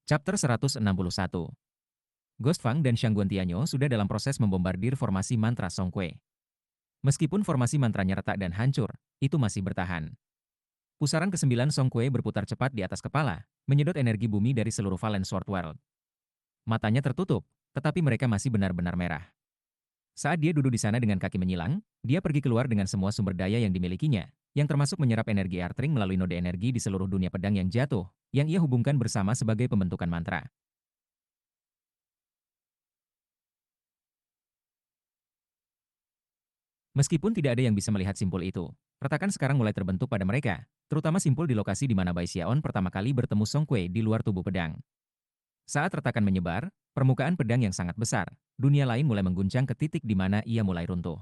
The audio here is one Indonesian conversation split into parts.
Chapter 161. Ghost Fang dan Shangguan Tianyo sudah dalam proses membombardir formasi mantra Song Kue. Meskipun formasi mantranya retak dan hancur, itu masih bertahan. Pusaran ke-9 Song Kue berputar cepat di atas kepala, menyedot energi bumi dari seluruh Valen Sword World. Matanya tertutup, tetapi mereka masih benar-benar merah. Saat dia duduk di sana dengan kaki menyilang, dia pergi keluar dengan semua sumber daya yang dimilikinya, yang termasuk menyerap energi Earthring melalui node energi di seluruh dunia pedang yang jatuh, yang ia hubungkan bersama sebagai pembentukan mantra. Meskipun tidak ada yang bisa melihat simpul itu, retakan sekarang mulai terbentuk pada mereka, terutama simpul di lokasi di mana Bai Xiaon pertama kali bertemu Song Kue di luar tubuh pedang. Saat retakan menyebar, permukaan pedang yang sangat besar, dunia lain mulai mengguncang ke titik di mana ia mulai runtuh.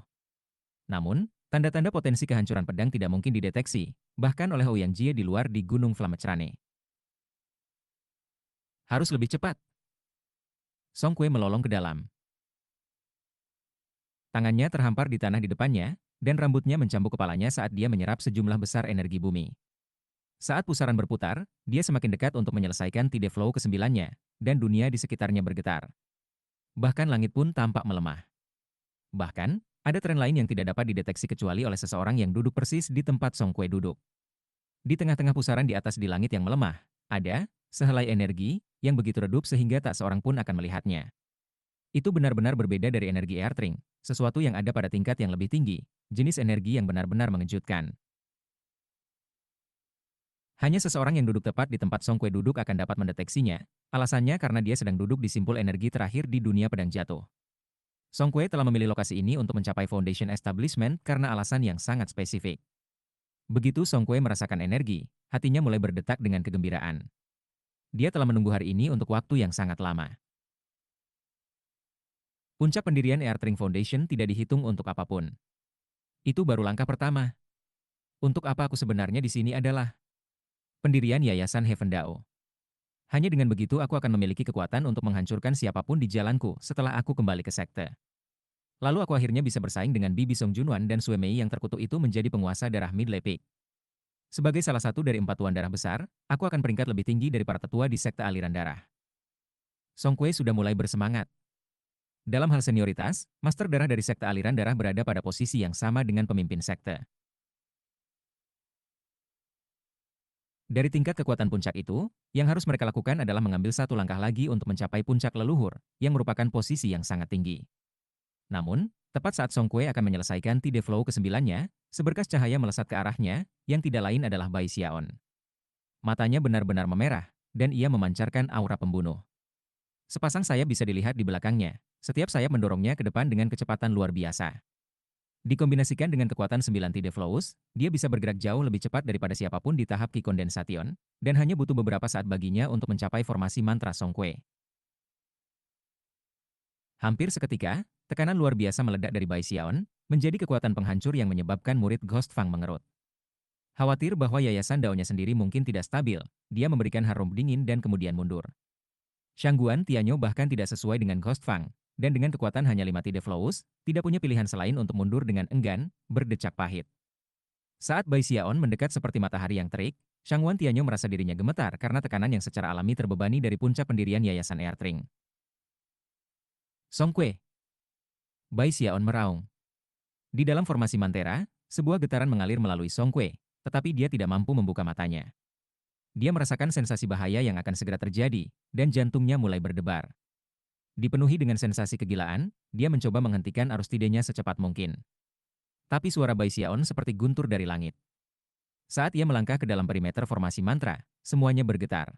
Namun, tanda-tanda potensi kehancuran pedang tidak mungkin dideteksi, bahkan oleh Ouyang Jie di luar di Gunung Flamecrane. Harus lebih cepat. Song Kue melolong ke dalam. Tangannya terhampar di tanah di depannya, dan rambutnya mencambuk kepalanya saat dia menyerap sejumlah besar energi bumi. Saat pusaran berputar, dia semakin dekat untuk menyelesaikan Tide Flow ke-9-nya, dan dunia di sekitarnya bergetar. Bahkan langit pun tampak melemah. Bahkan, ada tren lain yang tidak dapat dideteksi kecuali oleh seseorang yang duduk persis di tempat Song Kue duduk. Di tengah-tengah pusaran di atas di langit yang melemah, ada sehelai energi yang begitu redup sehingga tak seorang pun akan melihatnya. Itu benar-benar berbeda dari energi Earthring, sesuatu yang ada pada tingkat yang lebih tinggi, jenis energi yang benar-benar mengejutkan. Hanya seseorang yang duduk tepat di tempat Song Kue duduk akan dapat mendeteksinya, alasannya karena dia sedang duduk di simpul energi terakhir di dunia pedang jatuh. Song Kue telah memilih lokasi ini untuk mencapai Foundation Establishment karena alasan yang sangat spesifik. Begitu Song Kue merasakan energi, hatinya mulai berdetak dengan kegembiraan. Dia telah menunggu hari ini untuk waktu yang sangat lama. Puncak pendirian Earthring Foundation tidak dihitung untuk apapun. Itu baru langkah pertama. Untuk apa aku sebenarnya di sini adalah pendirian Yayasan Heaven Dao. Hanya dengan begitu aku akan memiliki kekuatan untuk menghancurkan siapapun di jalanku setelah aku kembali ke sekte. Lalu aku akhirnya bisa bersaing dengan Bibi Song Junwan dan Sue Mei yang terkutuk itu menjadi penguasa darah Midley Peak. Sebagai salah satu dari 4 tuan darah besar, aku akan peringkat lebih tinggi dari para tetua di sekte aliran darah. Song Kue sudah mulai bersemangat. Dalam hal senioritas, master darah dari sekte aliran darah berada pada posisi yang sama dengan pemimpin sekte. Dari tingkat kekuatan puncak itu, yang harus mereka lakukan adalah mengambil satu langkah lagi untuk mencapai puncak leluhur, yang merupakan posisi yang sangat tinggi. Namun, tepat saat Song Kue akan menyelesaikan Tide Flow ke-9-nya, seberkas cahaya melesat ke arahnya, yang tidak lain adalah Bai Xiaon. Matanya benar-benar memerah, dan ia memancarkan aura pembunuh. Sepasang sayap bisa dilihat di belakangnya, setiap sayap mendorongnya ke depan dengan kecepatan luar biasa. Dikombinasikan dengan kekuatan 9 Tide Flows, dia bisa bergerak jauh lebih cepat daripada siapapun di tahap Ki Condensation, dan hanya butuh beberapa saat baginya untuk mencapai formasi mantra Song Kue. Hampir seketika, tekanan luar biasa meledak dari Bai Xiaon, menjadi kekuatan penghancur yang menyebabkan murid Ghost Fang mengerut. Khawatir bahwa yayasan daonya sendiri mungkin tidak stabil, dia memberikan harum dingin dan kemudian mundur. Shangguan Tianyo bahkan tidak sesuai dengan Ghost Fang, dan dengan kekuatan hanya 5 Tide Flows, tidak punya pilihan selain untuk mundur dengan enggan, berdecak pahit. Saat Bai Xiaon mendekat seperti matahari yang terik, Shangguan Tianyo merasa dirinya gemetar karena tekanan yang secara alami terbebani dari puncak pendirian Yayasan Earthring. Song Kue. Bai Xiaon meraung. Di dalam formasi Mantera, sebuah getaran mengalir melalui Song Kue, tetapi dia tidak mampu membuka matanya. Dia merasakan sensasi bahaya yang akan segera terjadi, dan jantungnya mulai berdebar. Dipenuhi dengan sensasi kegilaan, dia mencoba menghentikan arus tidenya secepat mungkin. Tapi suara Bai Xiaon seperti guntur dari langit. Saat ia melangkah ke dalam perimeter formasi mantra, semuanya bergetar.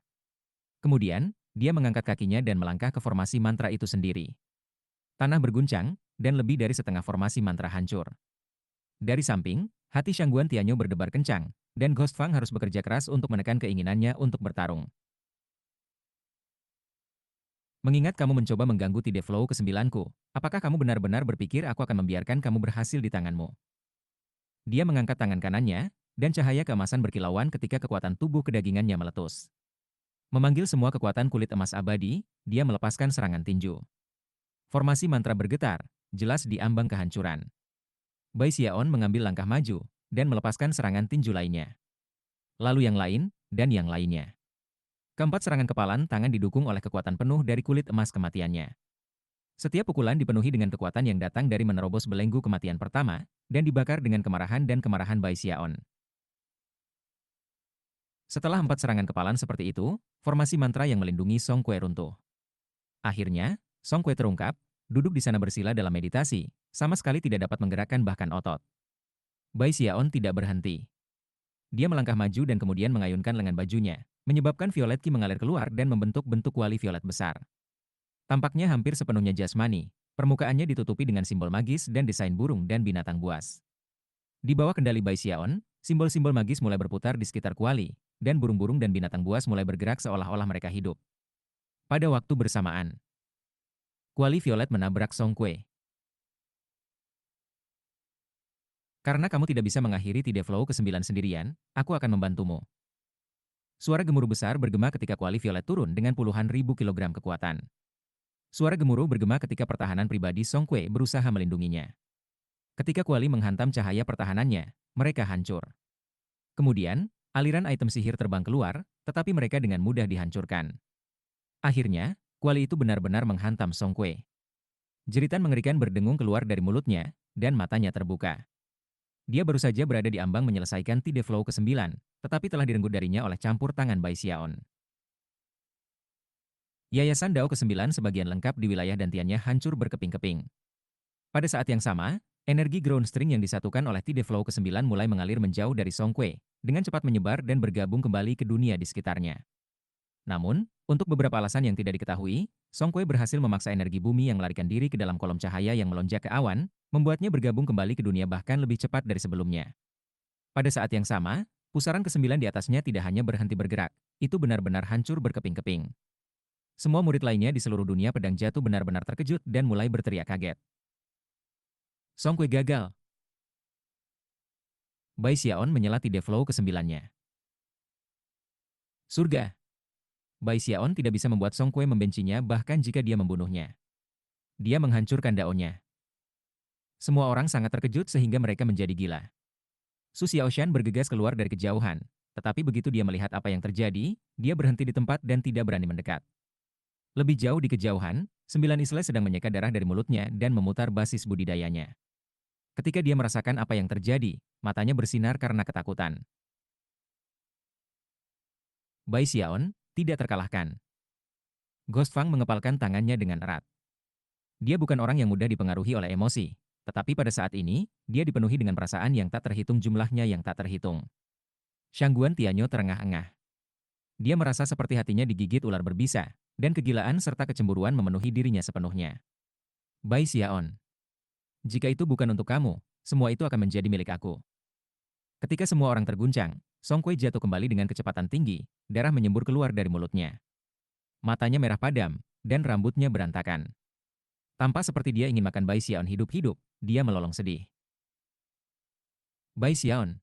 Kemudian, dia mengangkat kakinya dan melangkah ke formasi mantra itu sendiri. Tanah berguncang, dan lebih dari setengah formasi mantra hancur. Dari samping, hati Shangguan Tianyo berdebar kencang, dan Ghost Fang harus bekerja keras untuk menekan keinginannya untuk bertarung. Mengingat kamu mencoba mengganggu Tide Flow ke-9-ku, apakah kamu benar-benar berpikir aku akan membiarkan kamu berhasil di tanganmu? Dia mengangkat tangan kanannya, dan cahaya keemasan berkilauan ketika kekuatan tubuh kedagingannya meletus. Memanggil semua kekuatan kulit emas abadi, dia melepaskan serangan tinju. Formasi mantra bergetar, jelas di ambang kehancuran. Bai Xiaon mengambil langkah maju, dan melepaskan serangan tinju lainnya. Lalu yang lain, dan yang lainnya. Keempat serangan kepalan tangan didukung oleh kekuatan penuh dari kulit emas kematiannya. Setiap pukulan dipenuhi dengan kekuatan yang datang dari menerobos belenggu kematian pertama, dan dibakar dengan kemarahan dan kemarahan Bai Xiaon. Setelah empat serangan kepalan seperti itu, formasi mantra yang melindungi Song Kue runtuh. Akhirnya, Song Kue terungkap, duduk di sana bersila dalam meditasi, sama sekali tidak dapat menggerakkan bahkan otot. Bai Xiaon tidak berhenti. Dia melangkah maju dan kemudian mengayunkan lengan bajunya, menyebabkan violet ki mengalir keluar dan membentuk bentuk kuali violet besar. Tampaknya hampir sepenuhnya jasmani, permukaannya ditutupi dengan simbol magis dan desain burung dan binatang buas. Di bawah kendali Bai Xiaon, simbol-simbol magis mulai berputar di sekitar kuali, dan burung-burung dan binatang buas mulai bergerak seolah-olah mereka hidup. Pada waktu bersamaan, kuali violet menabrak Song Kue. Karena kamu tidak bisa mengakhiri Tide Flow ke-9 sendirian, aku akan membantumu. Suara gemuruh besar bergema ketika kuali violet turun dengan puluhan ribu kilogram kekuatan. Suara gemuruh bergema ketika pertahanan pribadi Song Kue berusaha melindunginya. Ketika kuali menghantam cahaya pertahanannya, mereka hancur. Kemudian, aliran item sihir terbang keluar, tetapi mereka dengan mudah dihancurkan. Akhirnya, kuali itu benar-benar menghantam Song Kue. Jeritan mengerikan berdengung keluar dari mulutnya, dan matanya terbuka. Dia baru saja berada di ambang menyelesaikan Tide Flow ke-9, tetapi telah direnggut darinya oleh campur tangan Bai Xiaon. Yayasan Dao ke-9 sebagian lengkap di wilayah dantiannya hancur berkeping-keping. Pada saat yang sama, energi ground string yang disatukan oleh Tide Flow ke-9 mulai mengalir menjauh dari Song Kue, dengan cepat menyebar dan bergabung kembali ke dunia di sekitarnya. Namun, untuk beberapa alasan yang tidak diketahui, Song Kue berhasil memaksa energi bumi yang melarikan diri ke dalam kolom cahaya yang melonjak ke awan, membuatnya bergabung kembali ke dunia bahkan lebih cepat dari sebelumnya. Pada saat yang sama, pusaran ke-9 di atasnya tidak hanya berhenti bergerak, itu benar-benar hancur berkeping-keping. Semua murid lainnya di seluruh dunia pedang jatuh benar-benar terkejut dan mulai berteriak kaget. Song Kue gagal. Bai Xiaon menyela Tide Flow ke-9-nya. Surga. Bai Xiaon tidak bisa membuat Song Kue membencinya bahkan jika dia membunuhnya. Dia menghancurkan daunnya. Semua orang sangat terkejut sehingga mereka menjadi gila. Su Xiaoshan bergegas keluar dari kejauhan, tetapi begitu dia melihat apa yang terjadi, dia berhenti di tempat dan tidak berani mendekat. Lebih jauh di kejauhan, 9 isle sedang menyeka darah dari mulutnya dan memutar basis budidayanya. Ketika dia merasakan apa yang terjadi, matanya bersinar karena ketakutan. Bai Xiaon tidak terkalahkan. Ghost Fang mengepalkan tangannya dengan erat. Dia bukan orang yang mudah dipengaruhi oleh emosi, tetapi pada saat ini, dia dipenuhi dengan perasaan yang tak terhitung jumlahnya yang tak terhitung. Shangguan Tianyo terengah-engah. Dia merasa seperti hatinya digigit ular berbisa, dan kegilaan serta kecemburuan memenuhi dirinya sepenuhnya. Bai Xiaon, jika itu bukan untuk kamu, semua itu akan menjadi milik aku. Ketika semua orang terguncang, Song Kue jatuh kembali dengan kecepatan tinggi, darah menyembur keluar dari mulutnya. Matanya merah padam, dan rambutnya berantakan. Tampak seperti dia ingin makan Bai Xiaon hidup-hidup, dia melolong sedih. Bai Xiaon,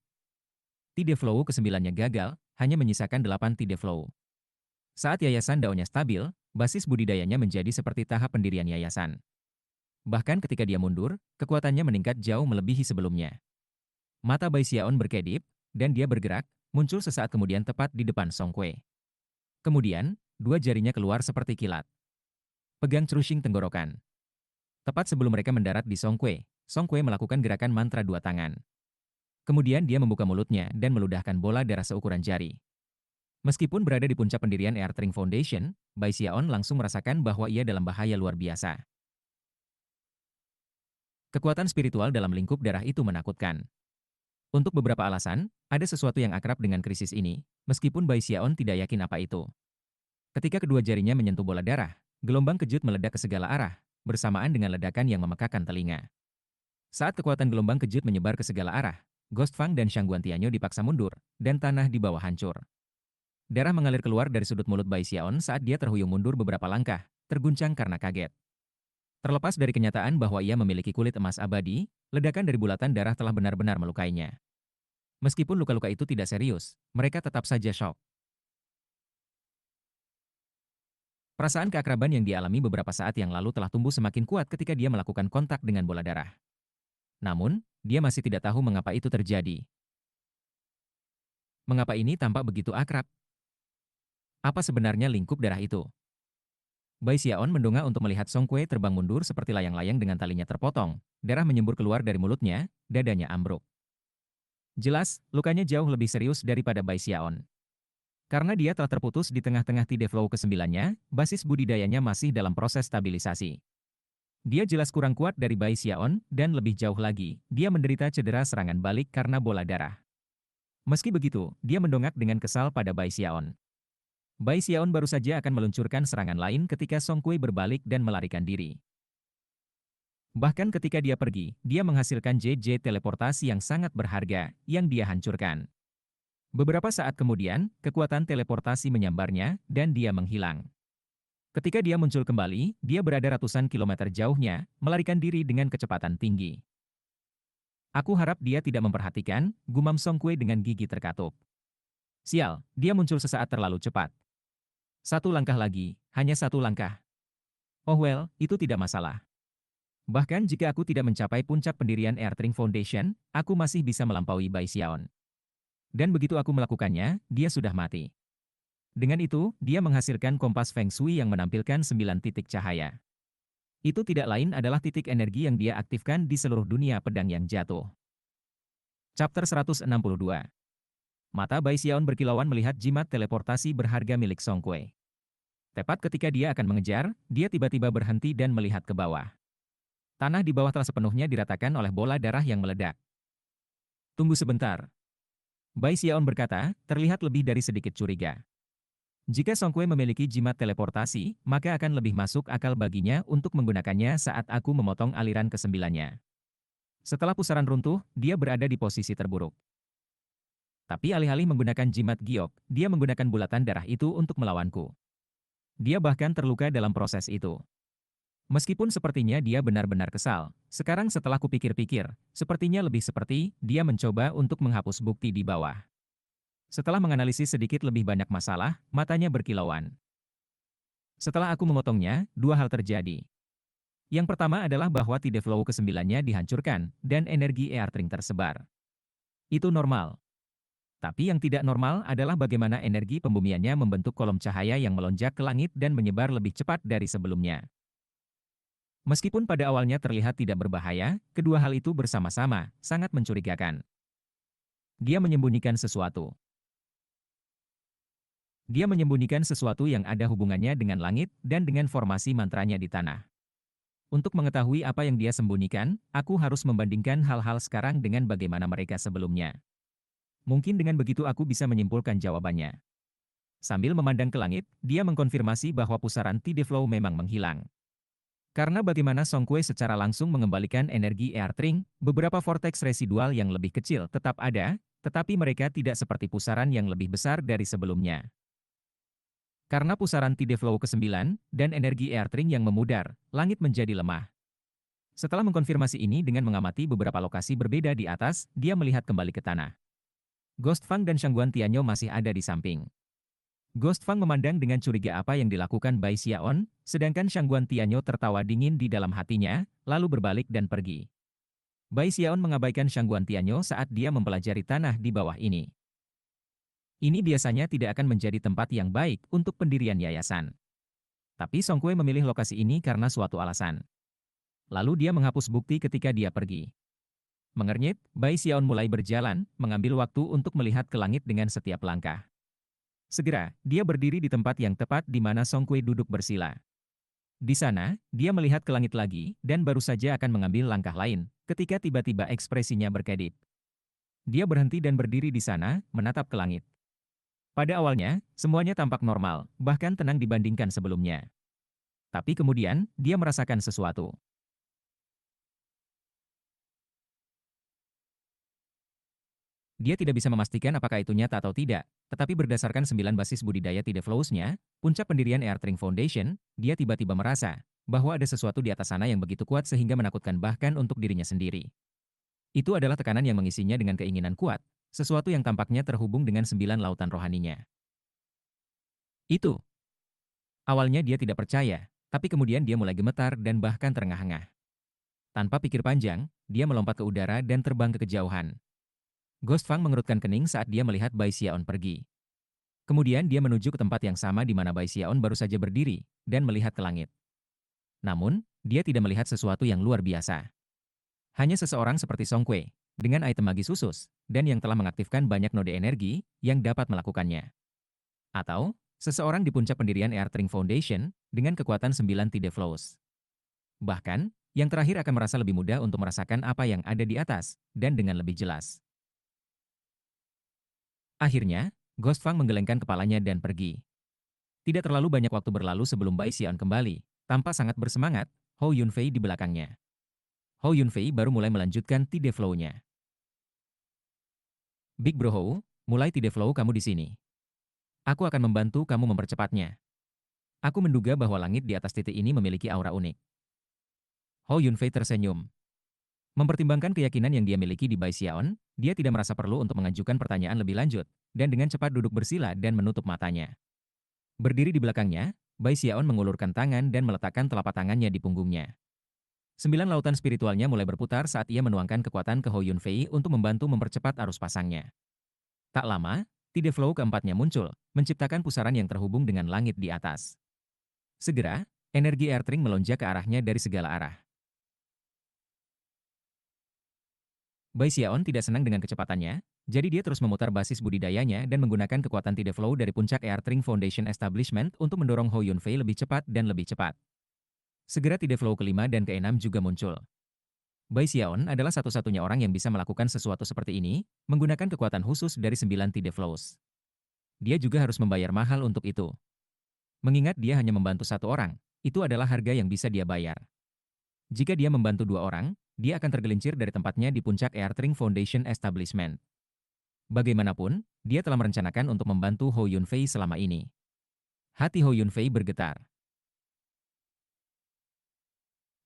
Tide Flow ke-9-nya gagal, hanya menyisakan 8 Tide Flow. Saat yayasan daunnya stabil, basis budidayanya menjadi seperti tahap pendirian yayasan. Bahkan ketika dia mundur, kekuatannya meningkat jauh melebihi sebelumnya. Mata Bai Xiaon berkedip, dan dia bergerak, muncul sesaat kemudian tepat di depan Song Kue. Kemudian, dua jarinya keluar seperti kilat. Pegang cerushing tenggorokan. Tepat sebelum mereka mendarat di Song Kue melakukan gerakan mantra dua tangan. Kemudian dia membuka mulutnya dan meludahkan bola darah seukuran jari. Meskipun berada di puncak pendirian Earthring Foundation, Bai Xiaon langsung merasakan bahwa ia dalam bahaya luar biasa. Kekuatan spiritual dalam lingkup darah itu menakutkan. Untuk beberapa alasan, ada sesuatu yang akrab dengan krisis ini, meskipun Bai Xiaon tidak yakin apa itu. Ketika kedua jarinya menyentuh bola darah, gelombang kejut meledak ke segala arah, bersamaan dengan ledakan yang memekakan telinga. Saat kekuatan gelombang kejut menyebar ke segala arah, Ghost Fang dan Shangguan Tianyo dipaksa mundur, dan tanah di bawah hancur. Darah mengalir keluar dari sudut mulut Bai Xiaon saat dia terhuyung mundur beberapa langkah, terguncang karena kaget. Terlepas dari kenyataan bahwa ia memiliki kulit emas abadi, ledakan dari bulatan darah telah benar-benar melukainya. Meskipun luka-luka itu tidak serius, mereka tetap saja syok. Perasaan keakraban yang dialami beberapa saat yang lalu telah tumbuh semakin kuat ketika dia melakukan kontak dengan bola darah. Namun, dia masih tidak tahu mengapa itu terjadi. Mengapa ini tampak begitu akrab? Apa sebenarnya lingkup darah itu? Bai Xiaon mendongak untuk melihat Song Kuei terbang mundur seperti layang-layang dengan talinya terpotong. Darah menyembur keluar dari mulutnya, dadanya ambruk. Jelas, lukanya jauh lebih serius daripada Bai Xiaon. Karena dia telah terputus di tengah-tengah Tide Flow ke-9-nya, basis budidayanya masih dalam proses stabilisasi. Dia jelas kurang kuat dari Bai Xiaon, dan lebih jauh lagi, dia menderita cedera serangan balik karena bola darah. Meski begitu, dia mendongak dengan kesal pada Bai Xiaon. Bai Xiaon baru saja akan meluncurkan serangan lain ketika Song Kuei berbalik dan melarikan diri. Bahkan ketika dia pergi, dia menghasilkan JJ teleportasi yang sangat berharga, yang dia hancurkan. Beberapa saat kemudian, kekuatan teleportasi menyambarnya, dan dia menghilang. Ketika dia muncul kembali, dia berada ratusan kilometer jauhnya, melarikan diri dengan kecepatan tinggi. Aku harap dia tidak memperhatikan, gumam Song Kuei dengan gigi terkatup. Sial, dia muncul sesaat terlalu cepat. Satu langkah lagi, hanya satu langkah. Oh well, itu tidak masalah. Bahkan jika aku tidak mencapai puncak pendirian Airtring Foundation, aku masih bisa melampaui Bai Xiaon. Dan begitu aku melakukannya, dia sudah mati. Dengan itu, dia menghasilkan kompas Feng Shui yang menampilkan 9 titik cahaya. Itu tidak lain adalah titik energi yang dia aktifkan di seluruh dunia pedang yang jatuh. Chapter 162. Mata Bai Xiaon berkilauan melihat jimat teleportasi berharga milik Song Kuei. Tepat ketika dia akan mengejar, dia tiba-tiba berhenti dan melihat ke bawah. Tanah di bawah telah sepenuhnya diratakan oleh bola darah yang meledak. Tunggu sebentar. Bai Xiaon berkata, terlihat lebih dari sedikit curiga. Jika Song Kuei memiliki jimat teleportasi, maka akan lebih masuk akal baginya untuk menggunakannya saat aku memotong aliran kesembilannya. Setelah pusaran runtuh, dia berada di posisi terburuk. Tapi alih-alih menggunakan jimat giok, dia menggunakan bulatan darah itu untuk melawanku. Dia bahkan terluka dalam proses itu. Meskipun sepertinya dia benar-benar kesal, sekarang setelah kupikir-pikir, sepertinya lebih seperti dia mencoba untuk menghapus bukti di bawah. Setelah menganalisis sedikit lebih banyak masalah, matanya berkilauan. Setelah aku memotongnya, dua hal terjadi. Yang pertama adalah bahwa Tide Flow ke-9-nya dihancurkan, dan energi Airtring tersebar. Itu normal. Tapi yang tidak normal adalah bagaimana energi pembumiannya membentuk kolom cahaya yang melonjak ke langit dan menyebar lebih cepat dari sebelumnya. Meskipun pada awalnya terlihat tidak berbahaya, kedua hal itu bersama-sama sangat mencurigakan. Dia menyembunyikan sesuatu. Dia menyembunyikan sesuatu yang ada hubungannya dengan langit dan dengan formasi mantranya di tanah. Untuk mengetahui apa yang dia sembunyikan, aku harus membandingkan hal-hal sekarang dengan bagaimana mereka sebelumnya. Mungkin dengan begitu aku bisa menyimpulkan jawabannya. Sambil memandang ke langit, dia mengkonfirmasi bahwa pusaran Tide Flow memang menghilang. Karena bagaimana Song Kuei secara langsung mengembalikan energi Airtring, beberapa vortex residual yang lebih kecil tetap ada, tetapi mereka tidak seperti pusaran yang lebih besar dari sebelumnya. Karena pusaran Tide Flow ke-9 dan energi Airtring yang memudar, langit menjadi lemah. Setelah mengkonfirmasi ini dengan mengamati beberapa lokasi berbeda di atas, dia melihat kembali ke tanah. Ghost Fang dan Shangguan Tianyo masih ada di samping. Ghost Fang memandang dengan curiga apa yang dilakukan Bai Xiaon, sedangkan Shangguan Tianyo tertawa dingin di dalam hatinya, lalu berbalik dan pergi. Bai Xiaon mengabaikan Shangguan Tianyo saat dia mempelajari tanah di bawah ini. Ini biasanya tidak akan menjadi tempat yang baik untuk pendirian yayasan. Tapi Song Kuei memilih lokasi ini karena suatu alasan. Lalu dia menghapus bukti ketika dia pergi. Mengernyit, Bai Xiaon mulai berjalan, mengambil waktu untuk melihat ke langit dengan setiap langkah. Segera, dia berdiri di tempat yang tepat di mana Song Kuei duduk bersila. Di sana, dia melihat ke langit lagi, dan baru saja akan mengambil langkah lain, ketika tiba-tiba ekspresinya berkedip. Dia berhenti dan berdiri di sana, menatap ke langit. Pada awalnya, semuanya tampak normal, bahkan tenang dibandingkan sebelumnya. Tapi kemudian, dia merasakan sesuatu. Dia tidak bisa memastikan apakah itu nyata atau tidak, tetapi berdasarkan 9 basis budidaya Tide Flows-nya, puncak pendirian Airtring Foundation, dia tiba-tiba merasa bahwa ada sesuatu di atas sana yang begitu kuat sehingga menakutkan bahkan untuk dirinya sendiri. Itu adalah tekanan yang mengisinya dengan keinginan kuat, sesuatu yang tampaknya terhubung dengan 9 lautan rohaninya. Itu. Awalnya dia tidak percaya, tapi kemudian dia mulai gemetar dan bahkan terengah-engah. Tanpa pikir panjang, dia melompat ke udara dan terbang ke kejauhan. Ghost Fang mengerutkan kening saat dia melihat Bai Xiaon pergi. Kemudian dia menuju ke tempat yang sama di mana Bai Xiaon baru saja berdiri dan melihat ke langit. Namun, dia tidak melihat sesuatu yang luar biasa. Hanya seseorang seperti Song Kuei, dengan item magis khusus, dan yang telah mengaktifkan banyak node energi yang dapat melakukannya. Atau, seseorang di puncak pendirian Earthring Foundation dengan kekuatan 9 Tide Flows. Bahkan, yang terakhir akan merasa lebih mudah untuk merasakan apa yang ada di atas, dan dengan lebih jelas. Akhirnya, Ghost Fang menggelengkan kepalanya dan pergi. Tidak terlalu banyak waktu berlalu sebelum Bai Xian kembali. Tanpa sangat bersemangat, Hou Yunfei di belakangnya. Hou Yunfei baru mulai melanjutkan Tide Flow-nya. Big Bro Hou, mulai Tide Flow kamu di sini. Aku akan membantu kamu mempercepatnya. Aku menduga bahwa langit di atas titik ini memiliki aura unik. Hou Yunfei tersenyum. Mempertimbangkan keyakinan yang dia miliki di Bai Xiaon, dia tidak merasa perlu untuk mengajukan pertanyaan lebih lanjut, dan dengan cepat duduk bersila dan menutup matanya. Berdiri di belakangnya, Bai Xiaon mengulurkan tangan dan meletakkan telapak tangannya di punggungnya. 9 lautan spiritualnya mulai berputar saat ia menuangkan kekuatan ke Hou Yunfei untuk membantu mempercepat arus pasangnya. Tak lama, Tide Flow keempatnya muncul, menciptakan pusaran yang terhubung dengan langit di atas. Segera, energi Earthring melonjak ke arahnya dari segala arah. Bai Xiaon tidak senang dengan kecepatannya, jadi dia terus memutar basis budidayanya dan menggunakan kekuatan Tide Flow dari puncak Earthring Foundation Establishment untuk mendorong Hou Yunfei lebih cepat dan lebih cepat. Segera Tide Flow kelima dan keenam juga muncul. Bai Xiaon adalah satu-satunya orang yang bisa melakukan sesuatu seperti ini, menggunakan kekuatan khusus dari 9 Tide Flows. Dia juga harus membayar mahal untuk itu. Mengingat dia hanya membantu satu orang, itu adalah harga yang bisa dia bayar. Jika dia membantu dua orang, dia akan tergelincir dari tempatnya di puncak Earthring Foundation Establishment. Bagaimanapun, dia telah merencanakan untuk membantu Hou Yunfei selama ini. Hati Hou Yunfei bergetar.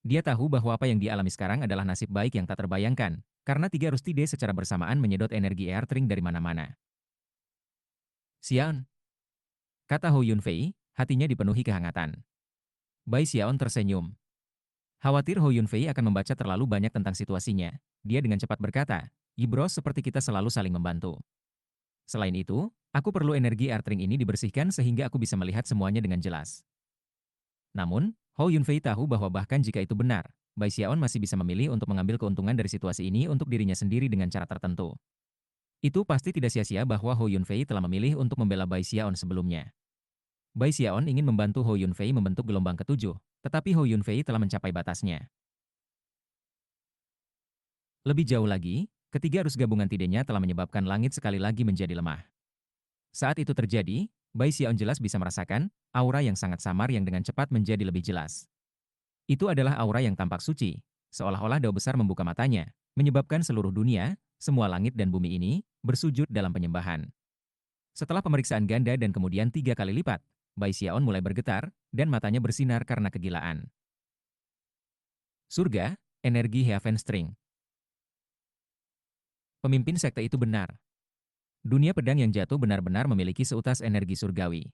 Dia tahu bahwa apa yang dia alami sekarang adalah nasib baik yang tak terbayangkan, karena tiga Rustide secara bersamaan menyedot energi Earthring dari mana-mana. Xian, kata Hou Yunfei, hatinya dipenuhi kehangatan. Bai Xiaon tersenyum. Khawatir Hou Yunfei akan membaca terlalu banyak tentang situasinya, dia dengan cepat berkata, "Ibros seperti kita selalu saling membantu. Selain itu, aku perlu energi Earthring ini dibersihkan sehingga aku bisa melihat semuanya dengan jelas." Namun, Hou Yunfei tahu bahwa bahkan jika itu benar, Bai Xiaon masih bisa memilih untuk mengambil keuntungan dari situasi ini untuk dirinya sendiri dengan cara tertentu. Itu pasti tidak sia-sia bahwa Hou Yunfei telah memilih untuk membela Bai Xiaon sebelumnya. Bai Xiaon ingin membantu Hou Yunfei membentuk gelombang ketujuh, tetapi Hou Yunfei telah mencapai batasnya. Lebih jauh lagi, ketiga arus gabungan tidenya telah menyebabkan langit sekali lagi menjadi lemah. Saat itu terjadi, Bai Xiaon jelas bisa merasakan aura yang sangat samar yang dengan cepat menjadi lebih jelas. Itu adalah aura yang tampak suci, seolah-olah Dao besar membuka matanya, menyebabkan seluruh dunia, semua langit dan bumi ini, bersujud dalam penyembahan. Setelah pemeriksaan ganda dan kemudian 3 kali lipat, Bai Xiaon mulai bergetar, dan matanya bersinar karena kegilaan. Surga, energi Heaven String. Pemimpin sekte itu benar. Dunia pedang yang jatuh benar-benar memiliki seutas energi surgawi.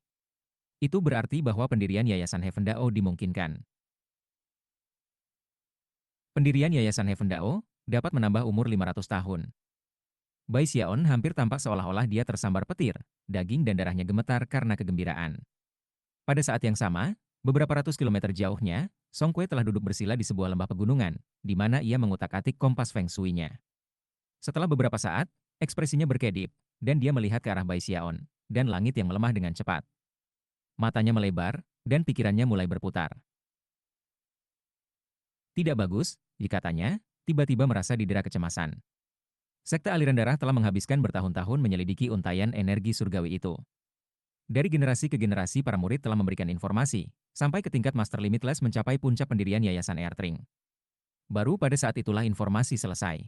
Itu berarti bahwa pendirian Yayasan Heaven Dao dimungkinkan. Pendirian Yayasan Heaven Dao dapat menambah umur 500 tahun. Bai Xiaon hampir tampak seolah-olah dia tersambar petir, daging dan darahnya gemetar karena kegembiraan. Pada saat yang sama, beberapa ratus kilometer jauhnya, Song Kuei telah duduk bersila di sebuah lembah pegunungan, di mana ia mengutak-atik kompas Feng Shui-nya. Setelah beberapa saat, ekspresinya berkedip, dan dia melihat ke arah Bai Xiaon, dan langit yang melemah dengan cepat. Matanya melebar, dan pikirannya mulai berputar. Tidak bagus, dikatanya, tiba-tiba merasa didera kecemasan. Sekte aliran darah telah menghabiskan bertahun-tahun menyelidiki untaian energi surgawi itu. Dari generasi ke generasi para murid telah memberikan informasi, sampai ke tingkat Master Limitless mencapai puncak pendirian Yayasan Earthring. Baru pada saat itulah informasi selesai.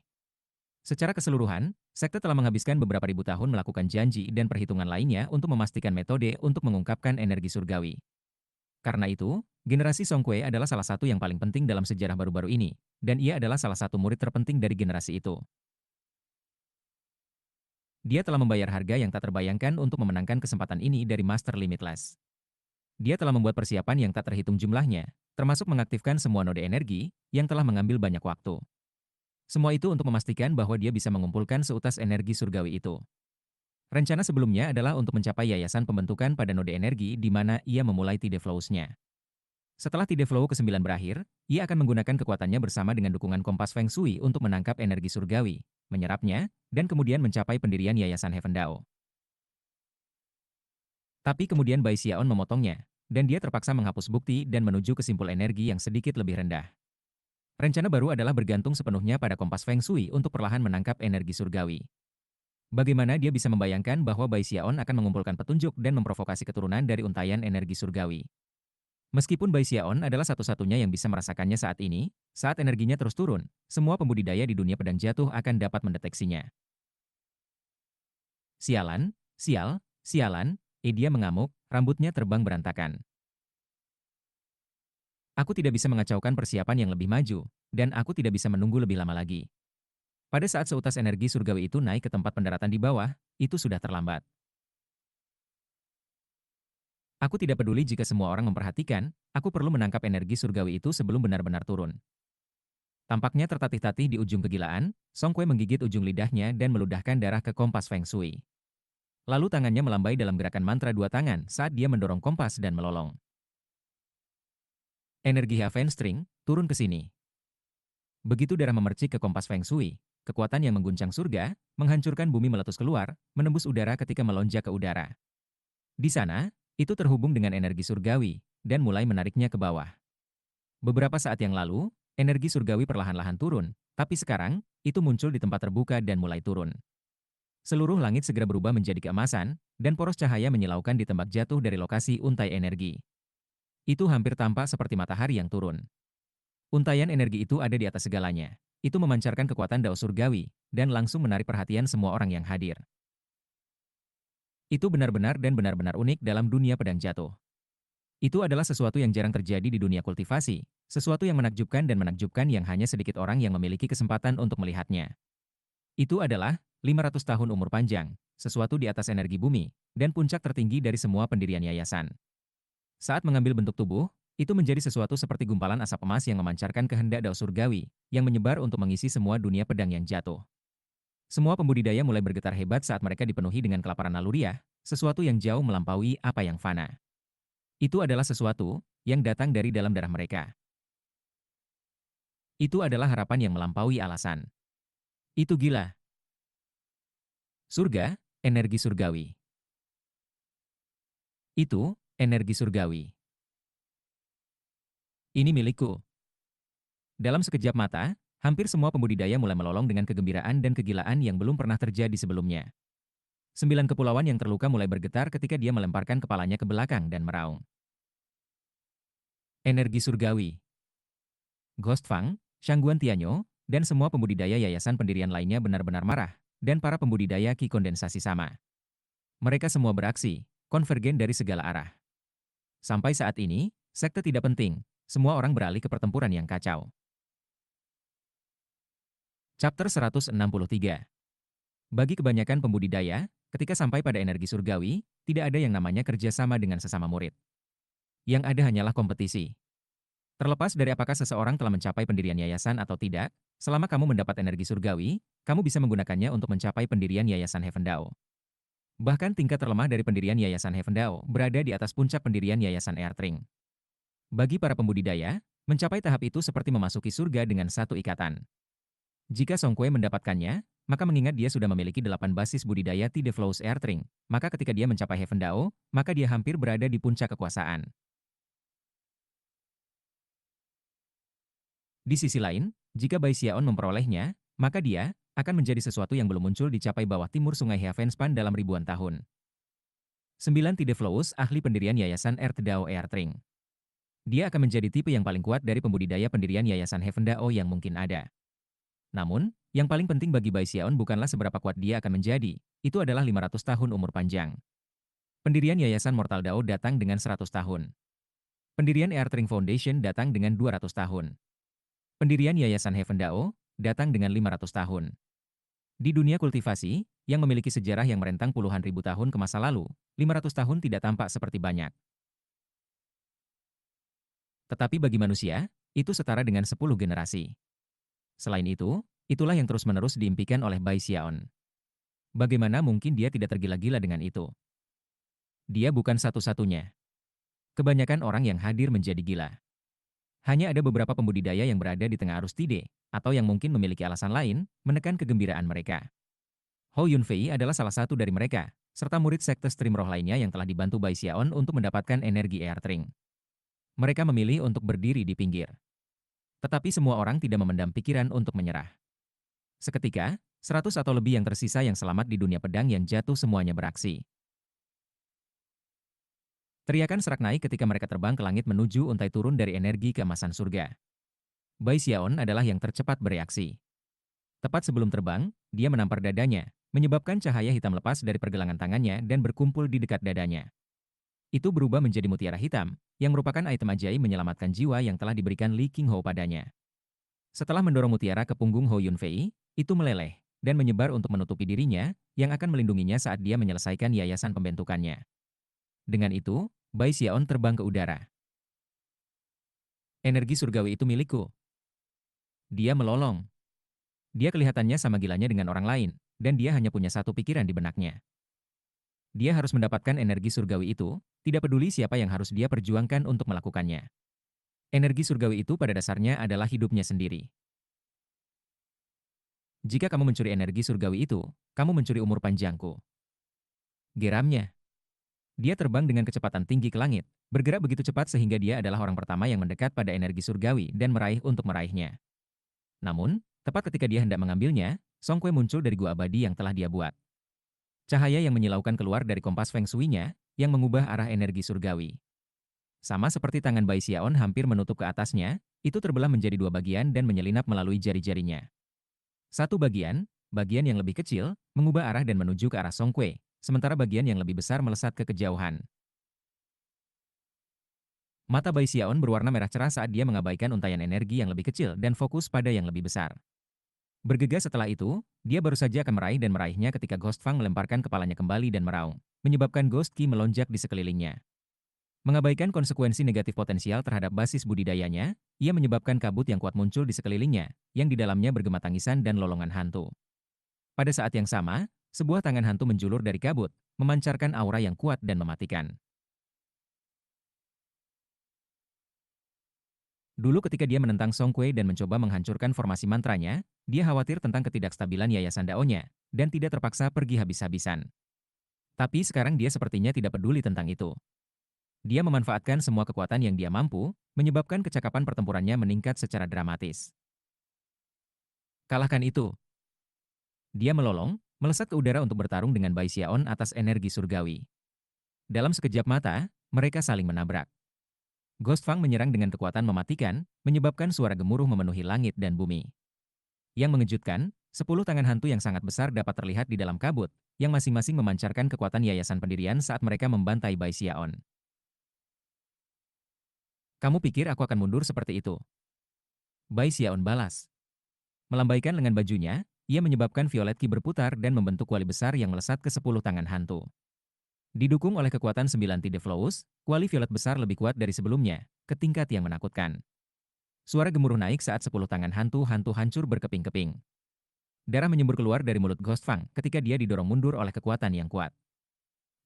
Secara keseluruhan, sekte telah menghabiskan beberapa ribu tahun melakukan janji dan perhitungan lainnya untuk memastikan metode untuk mengungkapkan energi surgawi. Karena itu, generasi Song Kuei adalah salah satu yang paling penting dalam sejarah baru-baru ini, dan ia adalah salah satu murid terpenting dari generasi itu. Dia telah membayar harga yang tak terbayangkan untuk memenangkan kesempatan ini dari Master Limitless. Dia telah membuat persiapan yang tak terhitung jumlahnya, termasuk mengaktifkan semua node energi yang telah mengambil banyak waktu. Semua itu untuk memastikan bahwa dia bisa mengumpulkan seutas energi surgawi itu. Rencana sebelumnya adalah untuk mencapai yayasan pembentukan pada node energi di mana ia memulai Tide Flows-nya. Setelah Tide Flow ke-9 berakhir, ia akan menggunakan kekuatannya bersama dengan dukungan kompas Feng Shui untuk menangkap energi surgawi, menyerapnya, dan kemudian mencapai pendirian Yayasan Heaven Dao. Tapi kemudian Bai Xiaon memotongnya, dan dia terpaksa menghapus bukti dan menuju ke simpul energi yang sedikit lebih rendah. Rencana baru adalah bergantung sepenuhnya pada kompas Feng Shui untuk perlahan menangkap energi surgawi. Bagaimana dia bisa membayangkan bahwa Bai Xiaon akan mengumpulkan petunjuk dan memprovokasi keturunan dari untayan energi surgawi? Meskipun Bai Xiaon adalah satu-satunya yang bisa merasakannya saat ini, saat energinya terus turun, semua pembudidaya di dunia pedang jatuh akan dapat mendeteksinya. Sialan, sial, sialan, dia mengamuk, rambutnya terbang berantakan. Aku tidak bisa mengacaukan persiapan yang lebih maju, dan aku tidak bisa menunggu lebih lama lagi. Pada saat seutas energi surgawi itu naik ke tempat pendaratan di bawah, itu sudah terlambat. Aku tidak peduli jika semua orang memperhatikan, aku perlu menangkap energi surgawi itu sebelum benar-benar turun. Tampaknya tertatih-tatih di ujung kegilaan, Song Kue menggigit ujung lidahnya dan meludahkan darah ke kompas Feng Shui. Lalu tangannya melambai dalam gerakan mantra dua tangan saat dia mendorong kompas dan melolong. Energi Heaven String, turun ke sini. Begitu darah memercik ke kompas Feng Shui, kekuatan yang mengguncang surga, menghancurkan bumi meletus keluar, menembus udara ketika melonjak ke udara. Di sana, itu terhubung dengan energi surgawi, dan mulai menariknya ke bawah. Beberapa saat yang lalu, energi surgawi perlahan-lahan turun, tapi sekarang, itu muncul di tempat terbuka dan mulai turun. Seluruh langit segera berubah menjadi keemasan, dan poros cahaya menyilaukan di tembak jatuh dari lokasi untai energi. Itu hampir tampak seperti matahari yang turun. Untaian energi itu ada di atas segalanya. Itu memancarkan kekuatan dao surgawi, dan langsung menarik perhatian semua orang yang hadir. Itu benar-benar dan benar-benar unik dalam dunia pedang jatuh. Itu adalah sesuatu yang jarang terjadi di dunia kultivasi, sesuatu yang menakjubkan dan menakjubkan yang hanya sedikit orang yang memiliki kesempatan untuk melihatnya. Itu adalah 500 tahun umur panjang, sesuatu di atas energi bumi, dan puncak tertinggi dari semua pendirian yayasan. Saat mengambil bentuk tubuh, itu menjadi sesuatu seperti gumpalan asap emas yang memancarkan kehendak dao surgawi, yang menyebar untuk mengisi semua dunia pedang yang jatuh. Semua pembudidaya mulai bergetar hebat saat mereka dipenuhi dengan kelaparan naluriah, sesuatu yang jauh melampaui apa yang fana. Itu adalah sesuatu yang datang dari dalam darah mereka. Itu adalah harapan yang melampaui alasan. Itu gila. Surga, energi surgawi. Itu, energi surgawi. Ini milikku. Dalam sekejap mata, hampir semua pembudidaya mulai melolong dengan kegembiraan dan kegilaan yang belum pernah terjadi sebelumnya. 9 kepulauan yang terluka mulai bergetar ketika dia melemparkan kepalanya ke belakang dan meraung. Energi surgawi. Ghost Fang, Shangguan Tianyo, dan semua pembudidaya yayasan pendirian lainnya benar-benar marah, dan para pembudidaya ki kondensasi sama. Mereka semua beraksi, konvergen dari segala arah. Sampai saat ini, sekte tidak penting, semua orang beralih ke pertempuran yang kacau. Chapter 163. Bagi kebanyakan pembudidaya, ketika sampai pada energi surgawi, tidak ada yang namanya kerjasama dengan sesama murid. Yang ada hanyalah kompetisi. Terlepas dari apakah seseorang telah mencapai pendirian yayasan atau tidak, selama kamu mendapat energi surgawi, kamu bisa menggunakannya untuk mencapai pendirian yayasan Heaven Dao. Bahkan tingkat terlemah dari pendirian yayasan Heaven Dao berada di atas puncak pendirian yayasan Airtring. Bagi para pembudidaya, mencapai tahap itu seperti memasuki surga dengan satu ikatan. Jika Song Kue mendapatkannya, maka mengingat dia sudah memiliki 8 basis budidaya Tide Flows Airtring, maka ketika dia mencapai Heaven Dao, maka dia hampir berada di puncak kekuasaan. Di sisi lain, jika Bai Xiaon memperolehnya, maka dia akan menjadi sesuatu yang belum muncul dicapai bawah timur sungai Heavenspan dalam ribuan tahun. 9 Tide Flows, ahli pendirian Yayasan Earth Dao Airtring. Dia akan menjadi tipe yang paling kuat dari pembudidaya pendirian Yayasan Heaven Dao yang mungkin ada. Namun, yang paling penting bagi Bai Xiaon bukanlah seberapa kuat dia akan menjadi, itu adalah 500 tahun umur panjang. Pendirian Yayasan Mortal Dao datang dengan 100 tahun. Pendirian Airtring Foundation datang dengan 200 tahun. Pendirian Yayasan Heaven Dao datang dengan 500 tahun. Di dunia kultivasi, yang memiliki sejarah yang merentang puluhan ribu tahun ke masa lalu, 500 tahun tidak tampak seperti banyak. Tetapi bagi manusia, itu setara dengan 10 generasi. Selain itu, itulah yang terus-menerus diimpikan oleh Bai Xiaon. Bagaimana mungkin dia tidak tergila-gila dengan itu? Dia bukan satu-satunya. Kebanyakan orang yang hadir menjadi gila. Hanya ada beberapa pembudidaya yang berada di tengah arus tide, atau yang mungkin memiliki alasan lain, menekan kegembiraan mereka. Ho Yunfei adalah salah satu dari mereka, serta murid sekte stream roh lainnya yang telah dibantu Bai Xiaon untuk mendapatkan energi Air String. Mereka memilih untuk berdiri di pinggir. Tetapi semua orang tidak memendam pikiran untuk menyerah. Seketika, 100 atau lebih yang tersisa yang selamat di dunia pedang yang jatuh semuanya beraksi. Teriakan serak naik ketika mereka terbang ke langit menuju untai turun dari energi keemasan surga. Bai Xiaon adalah yang tercepat bereaksi. Tepat sebelum terbang, dia menampar dadanya, menyebabkan cahaya hitam lepas dari pergelangan tangannya dan berkumpul di dekat dadanya. Itu berubah menjadi mutiara hitam, yang merupakan item ajaib menyelamatkan jiwa yang telah diberikan Li Qingho padanya. Setelah mendorong mutiara ke punggung Ho Yunfei, itu meleleh dan menyebar untuk menutupi dirinya, yang akan melindunginya saat dia menyelesaikan yayasan pembentukannya. Dengan itu, Bai Xiaon terbang ke udara. Energi surgawi itu milikku. Dia melolong. Dia kelihatannya sama gilanya dengan orang lain, dan dia hanya punya satu pikiran di benaknya. Dia harus mendapatkan energi surgawi itu, tidak peduli siapa yang harus dia perjuangkan untuk melakukannya. Energi surgawi itu pada dasarnya adalah hidupnya sendiri. Jika kamu mencuri energi surgawi itu, kamu mencuri umur panjangku. Geramnya. Dia terbang dengan kecepatan tinggi ke langit, bergerak begitu cepat sehingga dia adalah orang pertama yang mendekat pada energi surgawi dan meraih untuk meraihnya. Namun, tepat ketika dia hendak mengambilnya, Song Kue muncul dari gua abadi yang telah dia buat. Cahaya yang menyilaukan keluar dari kompas Feng Shui-nya, yang mengubah arah energi surgawi. Sama seperti tangan Bai Xiaon hampir menutup ke atasnya, itu terbelah menjadi dua bagian dan menyelinap melalui jari-jarinya. Satu bagian yang lebih kecil, mengubah arah dan menuju ke arah Song Kue, sementara bagian yang lebih besar melesat ke kejauhan. Mata Bai Xiaon berwarna merah cerah saat dia mengabaikan untaian energi yang lebih kecil dan fokus pada yang lebih besar. Bergegas setelah itu, dia baru saja akan meraih dan meraihnya ketika Ghost Fang melemparkan kepalanya kembali dan meraung, menyebabkan Ghost Qi melonjak di sekelilingnya. Mengabaikan konsekuensi negatif potensial terhadap basis budidayanya, ia menyebabkan kabut yang kuat muncul di sekelilingnya, yang di dalamnya bergema tangisan dan lolongan hantu. Pada saat yang sama, sebuah tangan hantu menjulur dari kabut, memancarkan aura yang kuat dan mematikan. Dulu ketika dia menentang Song Kue dan mencoba menghancurkan formasi mantranya, dia khawatir tentang ketidakstabilan yayasan Dao-nya, dan tidak terpaksa pergi habis-habisan. Tapi sekarang dia sepertinya tidak peduli tentang itu. Dia memanfaatkan semua kekuatan yang dia mampu, menyebabkan kecakapan pertempurannya meningkat secara dramatis. Kalahkan itu. Dia melolong, melesat ke udara untuk bertarung dengan Bai Xiaon atas energi surgawi. Dalam sekejap mata, mereka saling menabrak. Ghost Fang menyerang dengan kekuatan mematikan, menyebabkan suara gemuruh memenuhi langit dan bumi. Yang mengejutkan, 10 tangan hantu yang sangat besar dapat terlihat di dalam kabut, yang masing-masing memancarkan kekuatan yayasan pendirian saat mereka membantai Bai Xiaon. Kamu pikir aku akan mundur seperti itu? Bai Xiaon balas. Melambaikan lengan bajunya, ia menyebabkan Violet Ki berputar dan membentuk kuali besar yang melesat ke 10 tangan hantu. Didukung oleh kekuatan 9 Tide Flows, kuali violet besar lebih kuat dari sebelumnya, ke tingkat yang menakutkan. Suara gemuruh naik saat 10 tangan hantu-hantu hancur berkeping-keping. Darah menyembur keluar dari mulut Ghost Fang ketika dia didorong mundur oleh kekuatan yang kuat.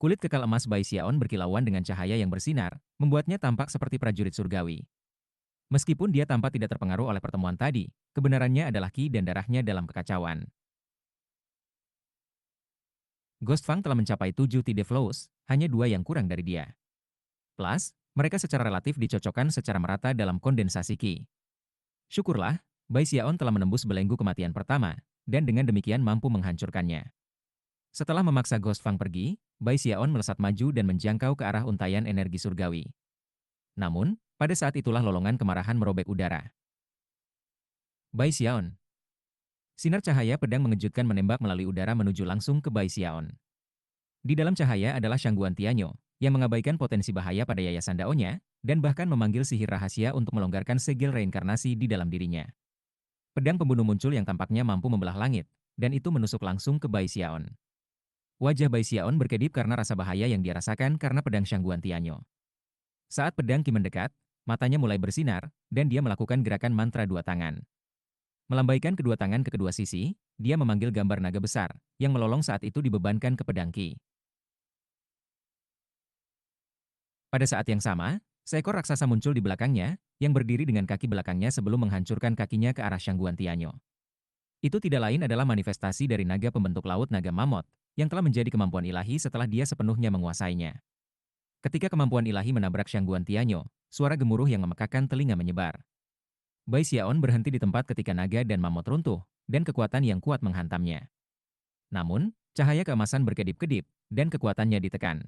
Kulit kekal emas Bai Xiaon berkilauan dengan cahaya yang bersinar, membuatnya tampak seperti prajurit surgawi. Meskipun dia tampak tidak terpengaruh oleh pertemuan tadi, kebenarannya adalah ki dan darahnya dalam kekacauan. Ghost Fang telah mencapai 7 Tide Flows, hanya 2 yang kurang dari dia. Plus, mereka secara relatif dicocokkan secara merata dalam kondensasi ki. Syukurlah, Bai Xiaon telah menembus belenggu kematian pertama, dan dengan demikian mampu menghancurkannya. Setelah memaksa Ghost Fang pergi, Bai Xiaon melesat maju dan menjangkau ke arah untaian energi surgawi. Namun, pada saat itulah lolongan kemarahan merobek udara. Bai Xiaon. Sinar cahaya pedang mengejutkan menembak melalui udara menuju langsung ke Bai Xiaon. Di dalam cahaya adalah Shangguan Tianyo, yang mengabaikan potensi bahaya pada yayasan Dao-nya, dan bahkan memanggil sihir rahasia untuk melonggarkan segel reinkarnasi di dalam dirinya. Pedang pembunuh muncul yang tampaknya mampu membelah langit, dan itu menusuk langsung ke Bai Xiaon. Wajah Bai Xiaon berkedip karena rasa bahaya yang dia rasakan karena pedang Shangguan Tianyo. Saat pedang Qi mendekat, matanya mulai bersinar, dan dia melakukan gerakan mantra dua tangan. Melambaikan kedua tangan ke kedua sisi, dia memanggil gambar naga besar, yang melolong saat itu dibebankan ke pedang Qi. Pada saat yang sama, seekor raksasa muncul di belakangnya, yang berdiri dengan kaki belakangnya sebelum menghancurkan kakinya ke arah Shangguan Tianyo. Itu tidak lain adalah manifestasi dari naga pembentuk laut naga mammoth, yang telah menjadi kemampuan ilahi setelah dia sepenuhnya menguasainya. Ketika kemampuan ilahi menabrak Shangguan Tianyo, suara gemuruh yang memekakan telinga menyebar. Bai Xiaon berhenti di tempat ketika naga dan mammoth runtuh, dan kekuatan yang kuat menghantamnya. Namun, cahaya keemasan berkedip-kedip, dan kekuatannya ditekan.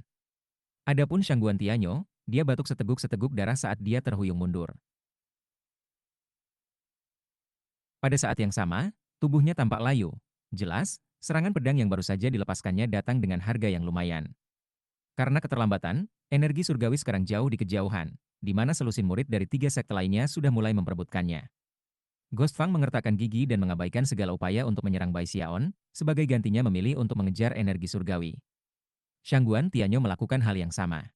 Adapun Shangguan Tianyo, dia batuk seteguk-seteguk darah saat dia terhuyung mundur. Pada saat yang sama, tubuhnya tampak layu. Jelas, serangan pedang yang baru saja dilepaskannya datang dengan harga yang lumayan. Karena keterlambatan, energi surgawi sekarang jauh di kejauhan, di mana selusin murid dari 3 sekte lainnya sudah mulai memperebutkannya. Ghost Fang mengertakkan gigi dan mengabaikan segala upaya untuk menyerang Bai Xiaon, sebagai gantinya memilih untuk mengejar energi surgawi. Shangguan Tianyo melakukan hal yang sama.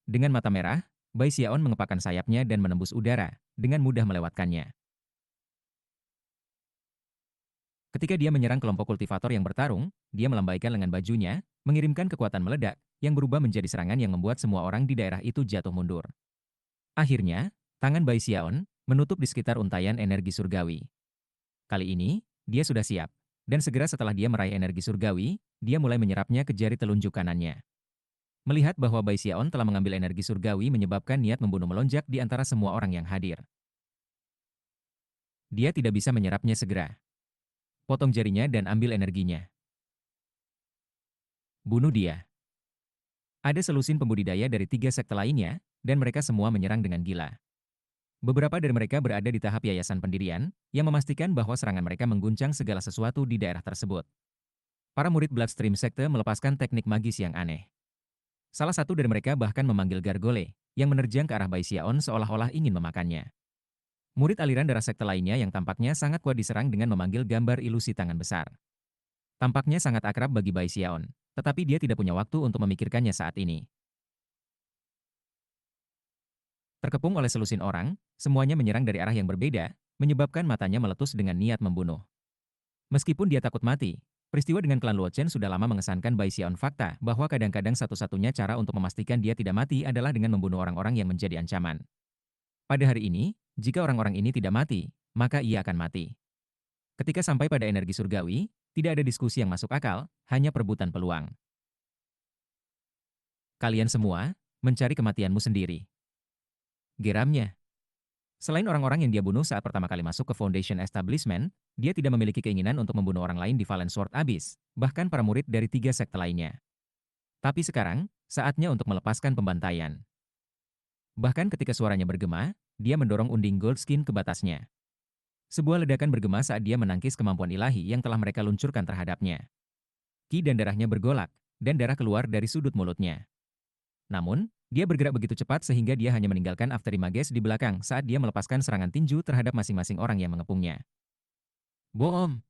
Dengan mata merah, Bai Xiaon mengepakkan sayapnya dan menembus udara, dengan mudah melewatkannya. Ketika dia menyerang kelompok kultivator yang bertarung, dia melambaikan lengan bajunya, mengirimkan kekuatan meledak, yang berubah menjadi serangan yang membuat semua orang di daerah itu jatuh mundur. Akhirnya, tangan Bai Xiaon menutup di sekitar untayan energi surgawi. Kali ini, dia sudah siap, dan segera setelah dia meraih energi surgawi, dia mulai menyerapnya ke jari telunjuk kanannya. Melihat bahwa Bai Xiaon telah mengambil energi surgawi menyebabkan niat membunuh melonjak di antara semua orang yang hadir. Dia tidak bisa menyerapnya segera. Potong jarinya dan ambil energinya. Bunuh dia. Ada selusin pembudidaya dari 3 sekte lainnya, dan mereka semua menyerang dengan gila. Beberapa dari mereka berada di tahap yayasan pendirian, yang memastikan bahwa serangan mereka mengguncang segala sesuatu di daerah tersebut. Para murid Bloodstream Sekte melepaskan teknik magis yang aneh. Salah satu dari mereka bahkan memanggil Gargole, yang menerjang ke arah Bai Xiaon seolah-olah ingin memakannya. Murid aliran darah sekte lainnya yang tampaknya sangat kuat diserang dengan memanggil gambar ilusi tangan besar. Tampaknya sangat akrab bagi Bai Xiaon, tetapi dia tidak punya waktu untuk memikirkannya saat ini. Terkepung oleh selusin orang, semuanya menyerang dari arah yang berbeda, menyebabkan matanya meletus dengan niat membunuh. Meskipun dia takut mati, peristiwa dengan klan Luo Chen sudah lama mengesankan Bai Xiaon fakta bahwa kadang-kadang satu-satunya cara untuk memastikan dia tidak mati adalah dengan membunuh orang-orang yang menjadi ancaman. Pada hari ini, jika orang-orang ini tidak mati, maka ia akan mati. Ketika sampai pada energi surgawi, tidak ada diskusi yang masuk akal, hanya perebutan peluang. Kalian semua, mencari kematianmu sendiri. Geramnya. Selain orang-orang yang dia bunuh saat pertama kali masuk ke Foundation Establishment, dia tidak memiliki keinginan untuk membunuh orang lain di Valen Sword Abyss, bahkan para murid dari 3 sekte lainnya. Tapi sekarang, saatnya untuk melepaskan pembantaian. Bahkan ketika suaranya bergema, dia mendorong unding Goldskin ke batasnya. Sebuah ledakan bergema saat dia menangkis kemampuan ilahi yang telah mereka luncurkan terhadapnya. Ki dan darahnya bergolak, dan darah keluar dari sudut mulutnya. Namun, dia bergerak begitu cepat sehingga dia hanya meninggalkan Afterimages di belakang saat dia melepaskan serangan tinju terhadap masing-masing orang yang mengepungnya. Boom!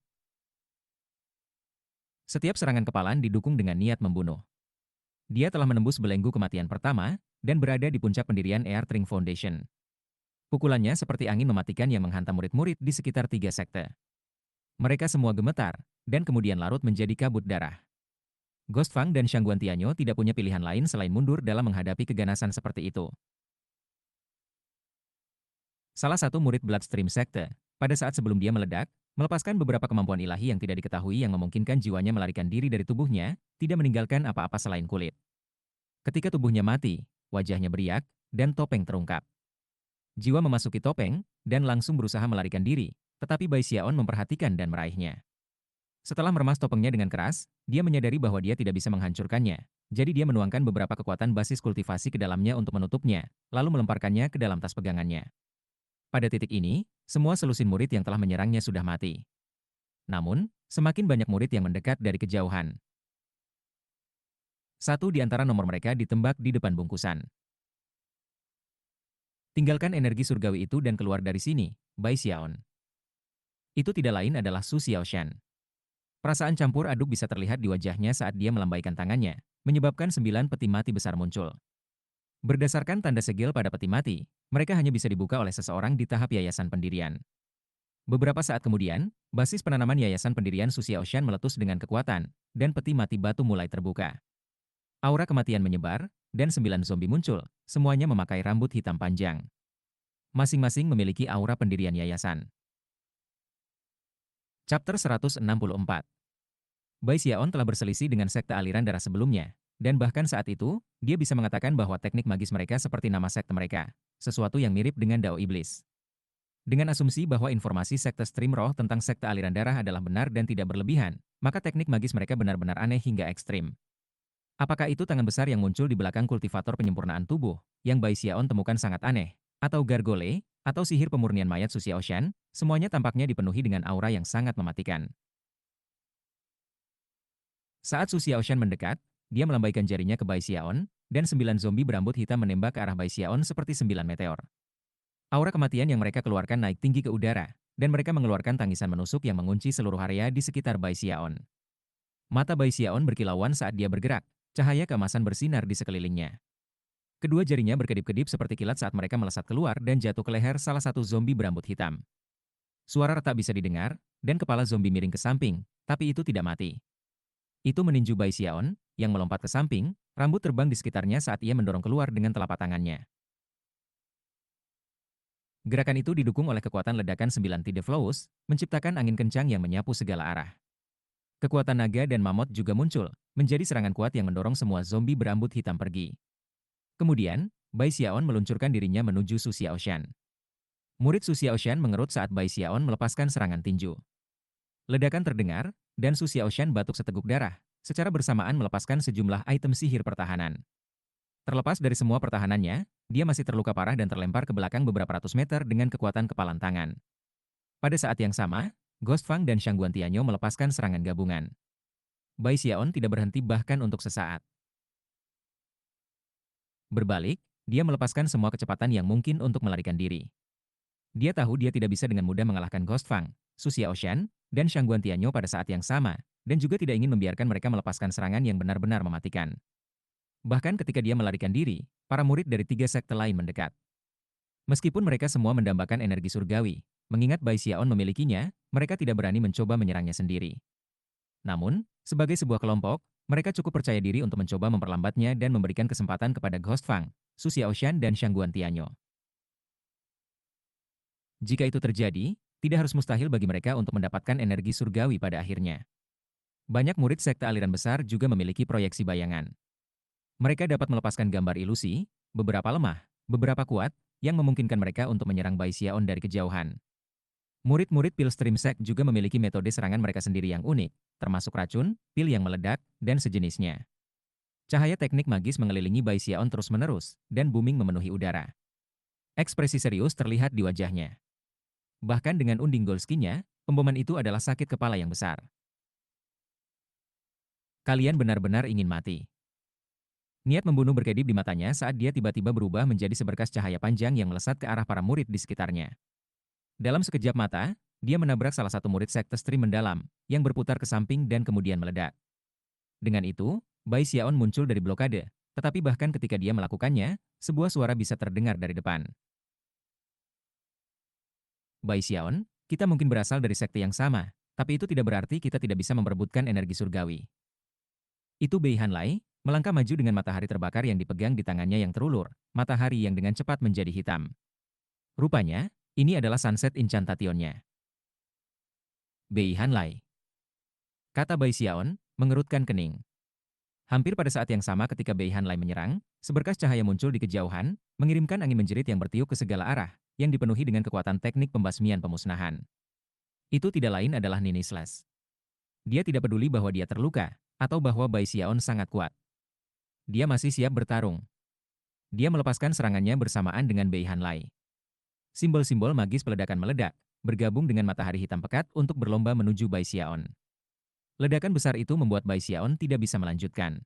Setiap serangan kepalan didukung dengan niat membunuh. Dia telah menembus belenggu kematian pertama, dan berada di puncak pendirian Earthring Foundation. Pukulannya seperti angin mematikan yang menghantam murid-murid di sekitar 3 sekte. Mereka semua gemetar, dan kemudian larut menjadi kabut darah. Ghost Fang dan Shangguan Tianyo tidak punya pilihan lain selain mundur dalam menghadapi keganasan seperti itu. Salah satu murid Bloodstream Sekte, pada saat sebelum dia meledak, melepaskan beberapa kemampuan ilahi yang tidak diketahui yang memungkinkan jiwanya melarikan diri dari tubuhnya, tidak meninggalkan apa-apa selain kulit. Ketika tubuhnya mati, wajahnya beriak, dan topeng terungkap. Jiwa memasuki topeng, dan langsung berusaha melarikan diri, tetapi Bai Xiaon memperhatikan dan meraihnya. Setelah meremas topengnya dengan keras, dia menyadari bahwa dia tidak bisa menghancurkannya. Jadi dia menuangkan beberapa kekuatan basis kultivasi ke dalamnya untuk menutupnya, lalu melemparkannya ke dalam tas pegangannya. Pada titik ini, semua selusin murid yang telah menyerangnya sudah mati. Namun, semakin banyak murid yang mendekat dari kejauhan. Satu di antara nomor mereka ditembak di depan bungkusan. Tinggalkan energi surgawi itu dan keluar dari sini, Bai Xiaon. Itu tidak lain adalah Su Xiaoshan. Perasaan campur aduk bisa terlihat di wajahnya saat dia melambaikan tangannya, menyebabkan 9 peti mati besar muncul. Berdasarkan tanda segel pada peti mati, mereka hanya bisa dibuka oleh seseorang di tahap yayasan pendirian. Beberapa saat kemudian, basis penanaman Yayasan Pendirian Sucia Ocean meletus dengan kekuatan, dan peti mati batu mulai terbuka. Aura kematian menyebar, dan 9 zombie muncul, semuanya memakai rambut hitam panjang. Masing-masing memiliki aura pendirian yayasan. Chapter 164. Bai Xiaon telah berselisih dengan sekte aliran darah sebelumnya, dan bahkan saat itu, dia bisa mengatakan bahwa teknik magis mereka seperti nama sekte mereka, sesuatu yang mirip dengan Dao Iblis. Dengan asumsi bahwa informasi sekte stream roh tentang sekte aliran darah adalah benar dan tidak berlebihan, maka teknik magis mereka benar-benar aneh hingga ekstrim. Apakah itu tangan besar yang muncul di belakang kultivator penyempurnaan tubuh, yang Bai Xiaon temukan sangat aneh, atau gargole, atau sihir pemurnian mayat Sucia Ocean, semuanya tampaknya dipenuhi dengan aura yang sangat mematikan. Saat Sucia Ocean mendekat, dia melambaikan jarinya ke Bai Xiaon, dan 9 zombie berambut hitam menembak ke arah Bai Xiaon seperti 9 meteor. Aura kematian yang mereka keluarkan naik tinggi ke udara, dan mereka mengeluarkan tangisan menusuk yang mengunci seluruh area di sekitar Bai Xiaon. Mata Bai Xiaon berkilauan saat dia bergerak, cahaya keemasan bersinar di sekelilingnya. Kedua jarinya berkedip-kedip seperti kilat saat mereka melesat keluar dan jatuh ke leher salah satu zombie berambut hitam. Suara retak bisa didengar, dan kepala zombie miring ke samping, tapi itu tidak mati. Itu meninju Bai Xiaon, yang melompat ke samping, rambut terbang di sekitarnya saat ia mendorong keluar dengan telapak tangannya. Gerakan itu didukung oleh kekuatan ledakan 9 Tide Flows, menciptakan angin kencang yang menyapu segala arah. Kekuatan naga dan mamut juga muncul, menjadi serangan kuat yang mendorong semua zombie berambut hitam pergi. Kemudian, Bai Xiaon meluncurkan dirinya menuju Sucia Ocean. Murid Sucia Ocean mengerut saat Bai Xiaon melepaskan serangan tinju. Ledakan terdengar, dan Sucia Ocean batuk seteguk darah, secara bersamaan melepaskan sejumlah item sihir pertahanan. Terlepas dari semua pertahanannya, dia masih terluka parah dan terlempar ke belakang beberapa ratus meter dengan kekuatan kepalan tangan. Pada saat yang sama, Ghost Fang dan Shangguan Tianyo melepaskan serangan gabungan. Bai Xiaon tidak berhenti bahkan untuk sesaat. Berbalik, dia melepaskan semua kecepatan yang mungkin untuk melarikan diri. Dia tahu dia tidak bisa dengan mudah mengalahkan Ghost Fang, Sucia Ocean, dan Shangguan Tianyo pada saat yang sama, dan juga tidak ingin membiarkan mereka melepaskan serangan yang benar-benar mematikan. Bahkan ketika dia melarikan diri, para murid dari 3 sekte lain mendekat. Meskipun mereka semua mendambakan energi surgawi, mengingat Bai Xiaon memilikinya, mereka tidak berani mencoba menyerangnya sendiri. Namun, sebagai sebuah kelompok, mereka cukup percaya diri untuk mencoba memperlambatnya dan memberikan kesempatan kepada Ghost Fang, Sucia Ocean dan Shangguan Tianyo. Jika itu terjadi, tidak harus mustahil bagi mereka untuk mendapatkan energi surgawi pada akhirnya. Banyak murid sekte aliran besar juga memiliki proyeksi bayangan. Mereka dapat melepaskan gambar ilusi, beberapa lemah, beberapa kuat, yang memungkinkan mereka untuk menyerang Bai Xiaon dari kejauhan. Murid-murid pil Stream Sect juga memiliki metode serangan mereka sendiri yang unik, termasuk racun, pil yang meledak, dan sejenisnya. Cahaya teknik magis mengelilingi Bai Xiaon terus-menerus, dan booming memenuhi udara. Ekspresi serius terlihat di wajahnya. Bahkan dengan unding Golskinya, pemboman itu adalah sakit kepala yang besar. Kalian benar-benar ingin mati. Niat membunuh berkedip di matanya saat dia tiba-tiba berubah menjadi seberkas cahaya panjang yang melesat ke arah para murid di sekitarnya. Dalam sekejap mata, dia menabrak salah satu murid sekte stream mendalam, yang berputar ke samping dan kemudian meledak. Dengan itu, Bai Xiaon muncul dari blokade, tetapi bahkan ketika dia melakukannya, sebuah suara bisa terdengar dari depan. Bai Xiaon, kita mungkin berasal dari sekte yang sama, tapi itu tidak berarti kita tidak bisa memperebutkan energi surgawi. Itu Bei Hanlai, melangkah maju dengan matahari terbakar yang dipegang di tangannya yang terulur, matahari yang dengan cepat menjadi hitam. Rupanya, ini adalah Sunset Incantation-nya. Bei Hanlai, kata Bai Xiaon, mengerutkan kening. Hampir pada saat yang sama ketika Bei Hanlai menyerang, seberkas cahaya muncul di kejauhan, mengirimkan angin menjerit yang bertiup ke segala arah, yang dipenuhi dengan kekuatan teknik pembasmian pemusnahan. Itu tidak lain adalah Nini Slash. Dia tidak peduli bahwa dia terluka, atau bahwa Bai Xiaon sangat kuat. Dia masih siap bertarung. Dia melepaskan serangannya bersamaan dengan Bei Hanlai. Simbol-simbol magis peledakan meledak, bergabung dengan matahari hitam pekat untuk berlomba menuju Bai Xiaon. Ledakan besar itu membuat Bai Xiaon tidak bisa melanjutkan.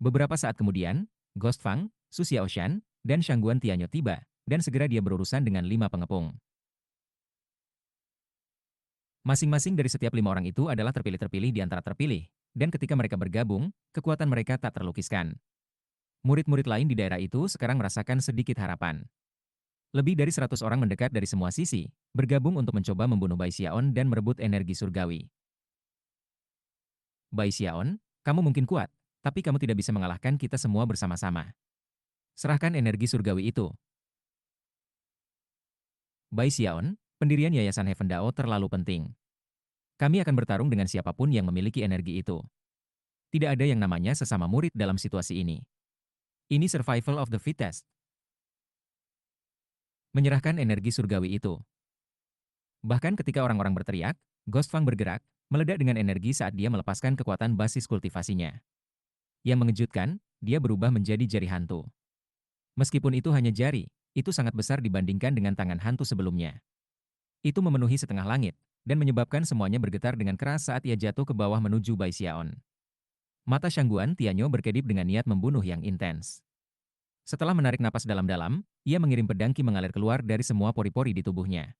Beberapa saat kemudian, Ghost Fang, Sucia Ocean, dan Shangguan Tianyo tiba, dan segera dia berurusan dengan 5 pengepung. Masing-masing dari setiap 5 orang itu adalah terpilih-terpilih di antara terpilih, dan ketika mereka bergabung, kekuatan mereka tak terlukiskan. Murid-murid lain di daerah itu sekarang merasakan sedikit harapan. Lebih dari 100 orang mendekat dari semua sisi, bergabung untuk mencoba membunuh Bai Xiaon dan merebut energi surgawi. Bai Xiaon, kamu mungkin kuat, tapi kamu tidak bisa mengalahkan kita semua bersama-sama. Serahkan energi surgawi itu. Bai Xiaon, pendirian Yayasan Heaven Dao terlalu penting. Kami akan bertarung dengan siapapun yang memiliki energi itu. Tidak ada yang namanya sesama murid dalam situasi ini. Ini survival of the fittest. Menyerahkan energi surgawi itu. Bahkan ketika orang-orang berteriak, Ghost Fang bergerak, meledak dengan energi saat dia melepaskan kekuatan basis kultivasinya. Yang mengejutkan, dia berubah menjadi jari hantu. Meskipun itu hanya jari, itu sangat besar dibandingkan dengan tangan hantu sebelumnya. Itu memenuhi setengah langit, dan menyebabkan semuanya bergetar dengan keras saat ia jatuh ke bawah menuju Bai Xiaon. Mata Shangguan Tianyo berkedip dengan niat membunuh yang intens. Setelah menarik napas dalam-dalam, ia mengirim pedang Qi mengalir keluar dari semua pori-pori di tubuhnya.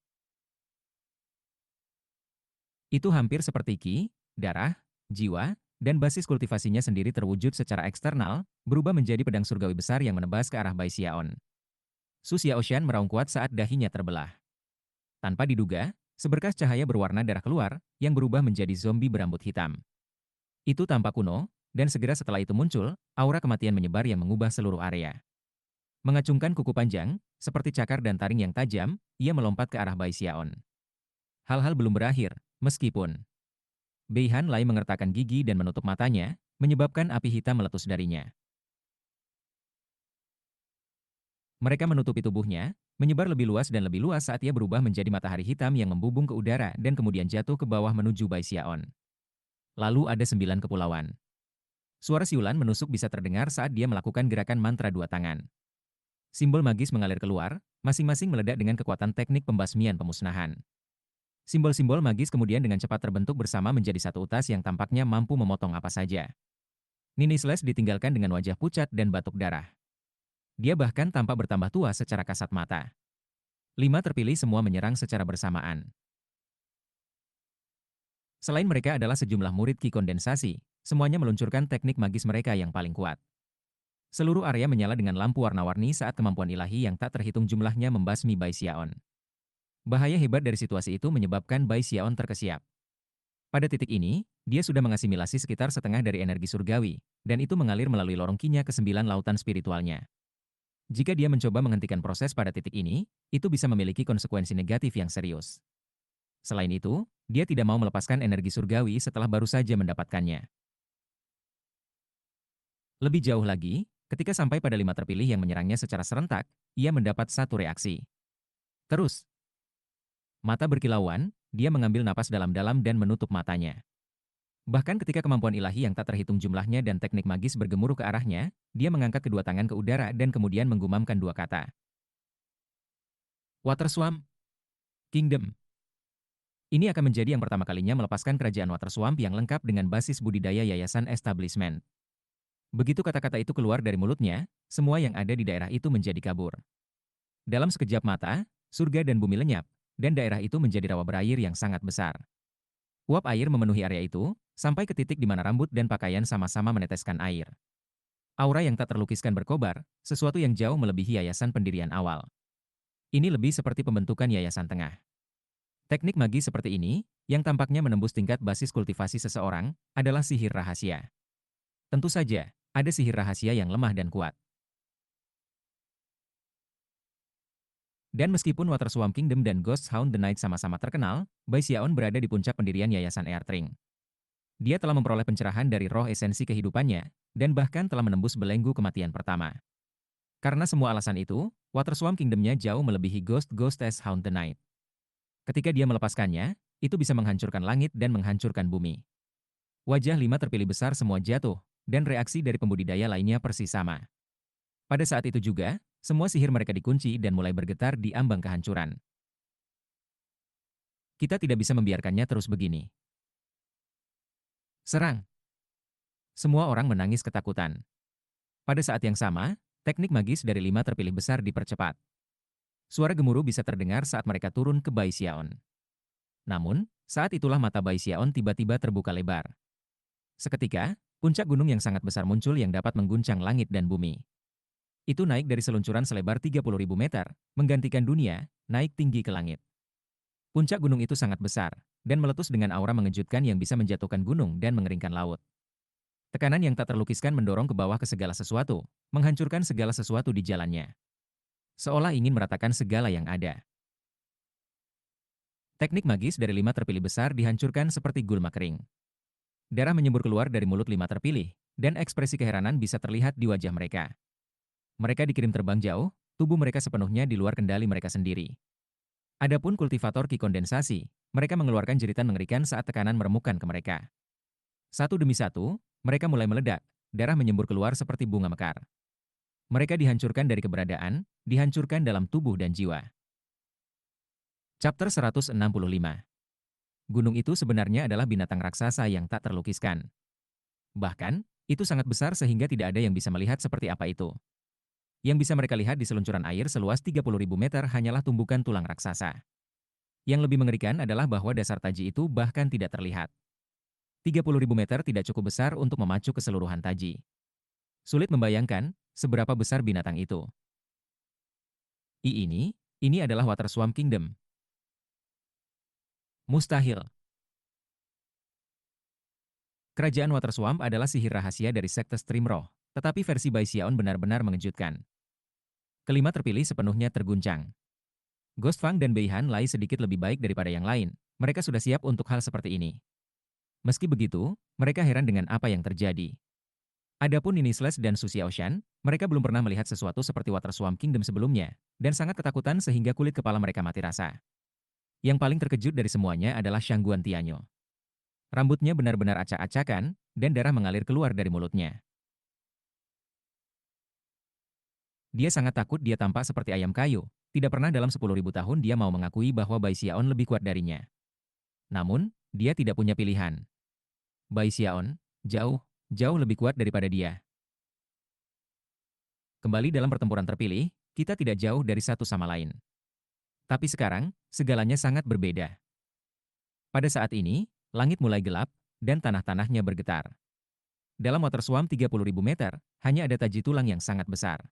Itu hampir seperti Qi, darah, jiwa, dan basis kultivasinya sendiri terwujud secara eksternal, berubah menjadi pedang surgawi besar yang menebas ke arah Bai Xiaon. Su Xiaoshan meraung kuat saat dahinya terbelah. Tanpa diduga, seberkas cahaya berwarna darah keluar, yang berubah menjadi zombie berambut hitam. Itu tampak kuno, dan segera setelah itu muncul, aura kematian menyebar yang mengubah seluruh area. Mengacungkan kuku panjang, seperti cakar dan taring yang tajam, ia melompat ke arah Bai Xiaon. Hal-hal belum berakhir, meskipun Bei Han Lai mengertakkan gigi dan menutup matanya, menyebabkan api hitam meletus darinya. Mereka menutupi tubuhnya, menyebar lebih luas dan lebih luas saat ia berubah menjadi matahari hitam yang membubung ke udara dan kemudian jatuh ke bawah menuju Bai Xiaon. Lalu ada 9 kepulauan. Suara siulan menusuk bisa terdengar saat dia melakukan gerakan mantra dua tangan. Simbol magis mengalir keluar, masing-masing meledak dengan kekuatan teknik pembasmian pemusnahan. Simbol-simbol magis kemudian dengan cepat terbentuk bersama menjadi satu utas yang tampaknya mampu memotong apa saja. Nini Slash ditinggalkan dengan wajah pucat dan batuk darah. Dia bahkan tampak bertambah tua secara kasat mata. 5 terpilih semua menyerang secara bersamaan. Selain mereka adalah sejumlah murid Qi kondensasi, semuanya meluncurkan teknik magis mereka yang paling kuat. Seluruh area menyala dengan lampu warna-warni saat kemampuan ilahi yang tak terhitung jumlahnya membasmi Bai Xiaon. Bahaya hebat dari situasi itu menyebabkan Bai Xiaon terkesiap. Pada titik ini, dia sudah mengasimilasi sekitar setengah dari energi surgawi, dan itu mengalir melalui lorong Qi-nya ke 9 lautan spiritualnya. Jika dia mencoba menghentikan proses pada titik ini, itu bisa memiliki konsekuensi negatif yang serius. Selain itu, dia tidak mau melepaskan energi surgawi setelah baru saja mendapatkannya. Lebih jauh lagi, ketika sampai pada 5 terpilih yang menyerangnya secara serentak, ia mendapat satu reaksi. Terus, mata berkilauan, dia mengambil napas dalam-dalam dan menutup matanya. Bahkan ketika kemampuan ilahi yang tak terhitung jumlahnya dan teknik magis bergemuruh ke arahnya, dia mengangkat kedua tangan ke udara dan kemudian menggumamkan dua kata. Water Swamp Kingdom. Ini akan menjadi yang pertama kalinya melepaskan kerajaan Water Swamp yang lengkap dengan basis budidaya yayasan establishment. Begitu kata-kata itu keluar dari mulutnya, semua yang ada di daerah itu menjadi kabur. Dalam sekejap mata, surga dan bumi lenyap, dan daerah itu menjadi rawa berair yang sangat besar. Uap air memenuhi area itu, sampai ke titik di mana rambut dan pakaian sama-sama meneteskan air. Aura yang tak terlukiskan berkobar, sesuatu yang jauh melebihi yayasan pendirian awal. Ini lebih seperti pembentukan yayasan tengah. Teknik magis seperti ini, yang tampaknya menembus tingkat basis kultivasi seseorang, adalah sihir rahasia. Tentu saja, ada sihir rahasia yang lemah dan kuat. Dan meskipun Water Swamp Kingdom dan Ghost Hound the Night sama-sama terkenal, Bai Xiaon berada di puncak pendirian yayasan Airtring. Dia telah memperoleh pencerahan dari roh esensi kehidupannya, dan bahkan telah menembus belenggu kematian pertama. Karena semua alasan itu, Water Swamp Kingdom-nya jauh melebihi Ghost as Hound the Night. Ketika dia melepaskannya, itu bisa menghancurkan langit dan menghancurkan bumi. Wajah 5 terpilih besar semua jatuh, dan reaksi dari pembudidaya lainnya persis sama. Pada saat itu juga, semua sihir mereka dikunci dan mulai bergetar di ambang kehancuran. Kita tidak bisa membiarkannya terus begini. Serang! Semua orang menangis ketakutan. Pada saat yang sama, teknik magis dari 5 terpilih besar dipercepat. Suara gemuruh bisa terdengar saat mereka turun ke Bai Xiaon. Namun, saat itulah mata Bai Xiaon tiba-tiba terbuka lebar. Seketika, puncak gunung yang sangat besar muncul yang dapat mengguncang langit dan bumi. Itu naik dari seluncuran selebar 30.000 meter, menggantikan dunia, naik tinggi ke langit. Puncak gunung itu sangat besar, dan meletus dengan aura mengejutkan yang bisa menjatuhkan gunung dan mengeringkan laut. Tekanan yang tak terlukiskan mendorong ke bawah ke segala sesuatu, menghancurkan segala sesuatu di jalannya. Seolah ingin meratakan segala yang ada. Teknik magis dari 5 terpilih besar dihancurkan seperti gulma kering. Darah menyembur keluar dari mulut 5 terpilih, dan ekspresi keheranan bisa terlihat di wajah mereka. Mereka dikirim terbang jauh, tubuh mereka sepenuhnya di luar kendali mereka sendiri. Adapun kultivator ki kondensasi, mereka mengeluarkan jeritan mengerikan saat tekanan meremukkan ke mereka. Satu demi satu, mereka mulai meledak, darah menyembur keluar seperti bunga mekar. Mereka dihancurkan dari keberadaan, dihancurkan dalam tubuh dan jiwa. Chapter 165. Gunung itu sebenarnya adalah binatang raksasa yang tak terlukiskan. Bahkan, itu sangat besar sehingga tidak ada yang bisa melihat seperti apa itu. Yang bisa mereka lihat di seluncuran air seluas 30.000 meter hanyalah tumbukan tulang raksasa. Yang lebih mengerikan adalah bahwa dasar taji itu bahkan tidak terlihat. 30.000 meter tidak cukup besar untuk memacu keseluruhan taji. Sulit membayangkan seberapa besar binatang itu. Ini adalah Water Swamp Kingdom. Mustahil. Kerajaan Water Swamp adalah sihir rahasia dari sekte Stream Roh, tetapi versi Bai Xiaon benar-benar mengejutkan. Kelima terpilih sepenuhnya terguncang. Ghost Fang dan Bei Han Lai sedikit lebih baik daripada yang lain. Mereka sudah siap untuk hal seperti ini. Meski begitu, mereka heran dengan apa yang terjadi. Adapun Nini Slash dan Su Xiaoshan, mereka belum pernah melihat sesuatu seperti Water Swamp Kingdom sebelumnya, dan sangat ketakutan sehingga kulit kepala mereka mati rasa. Yang paling terkejut dari semuanya adalah Shangguan Tianyo. Rambutnya benar-benar acak-acakan, dan darah mengalir keluar dari mulutnya. Dia sangat takut dia tampak seperti ayam kayu. Tidak pernah dalam 10.000 tahun dia mau mengakui bahwa Bai Xiaon lebih kuat darinya. Namun, dia tidak punya pilihan. Bai Xiaon, jauh lebih kuat daripada dia. Kembali dalam pertempuran terpilih, kita tidak jauh dari satu sama lain. Tapi sekarang, segalanya sangat berbeda. Pada saat ini, langit mulai gelap, dan tanah-tanahnya bergetar. Dalam Water Swamp 30.000 meter, hanya ada taji tulang yang sangat besar.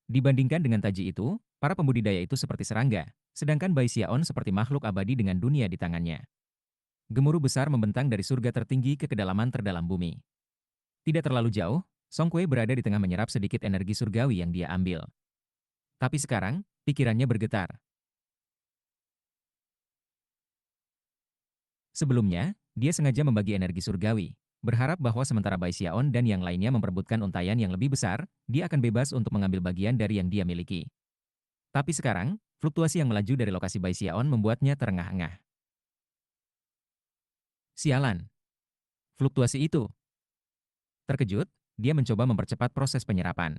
Dibandingkan dengan taji itu, para pembudidaya itu seperti serangga, sedangkan Bai Xiaon seperti makhluk abadi dengan dunia di tangannya. Gemuruh besar membentang dari surga tertinggi ke kedalaman terdalam bumi. Tidak terlalu jauh, Song Kuei berada di tengah menyerap sedikit energi surgawi yang dia ambil. Tapi sekarang, pikirannya bergetar. Sebelumnya, dia sengaja membagi energi surgawi, berharap bahwa sementara Bai Xiaon dan yang lainnya memperebutkan untaian yang lebih besar, dia akan bebas untuk mengambil bagian dari yang dia miliki. Tapi sekarang, fluktuasi yang melaju dari lokasi Bai Xiaon membuatnya terengah-engah. Sialan. Fluktuasi itu. Terkejut, dia mencoba mempercepat proses penyerapan.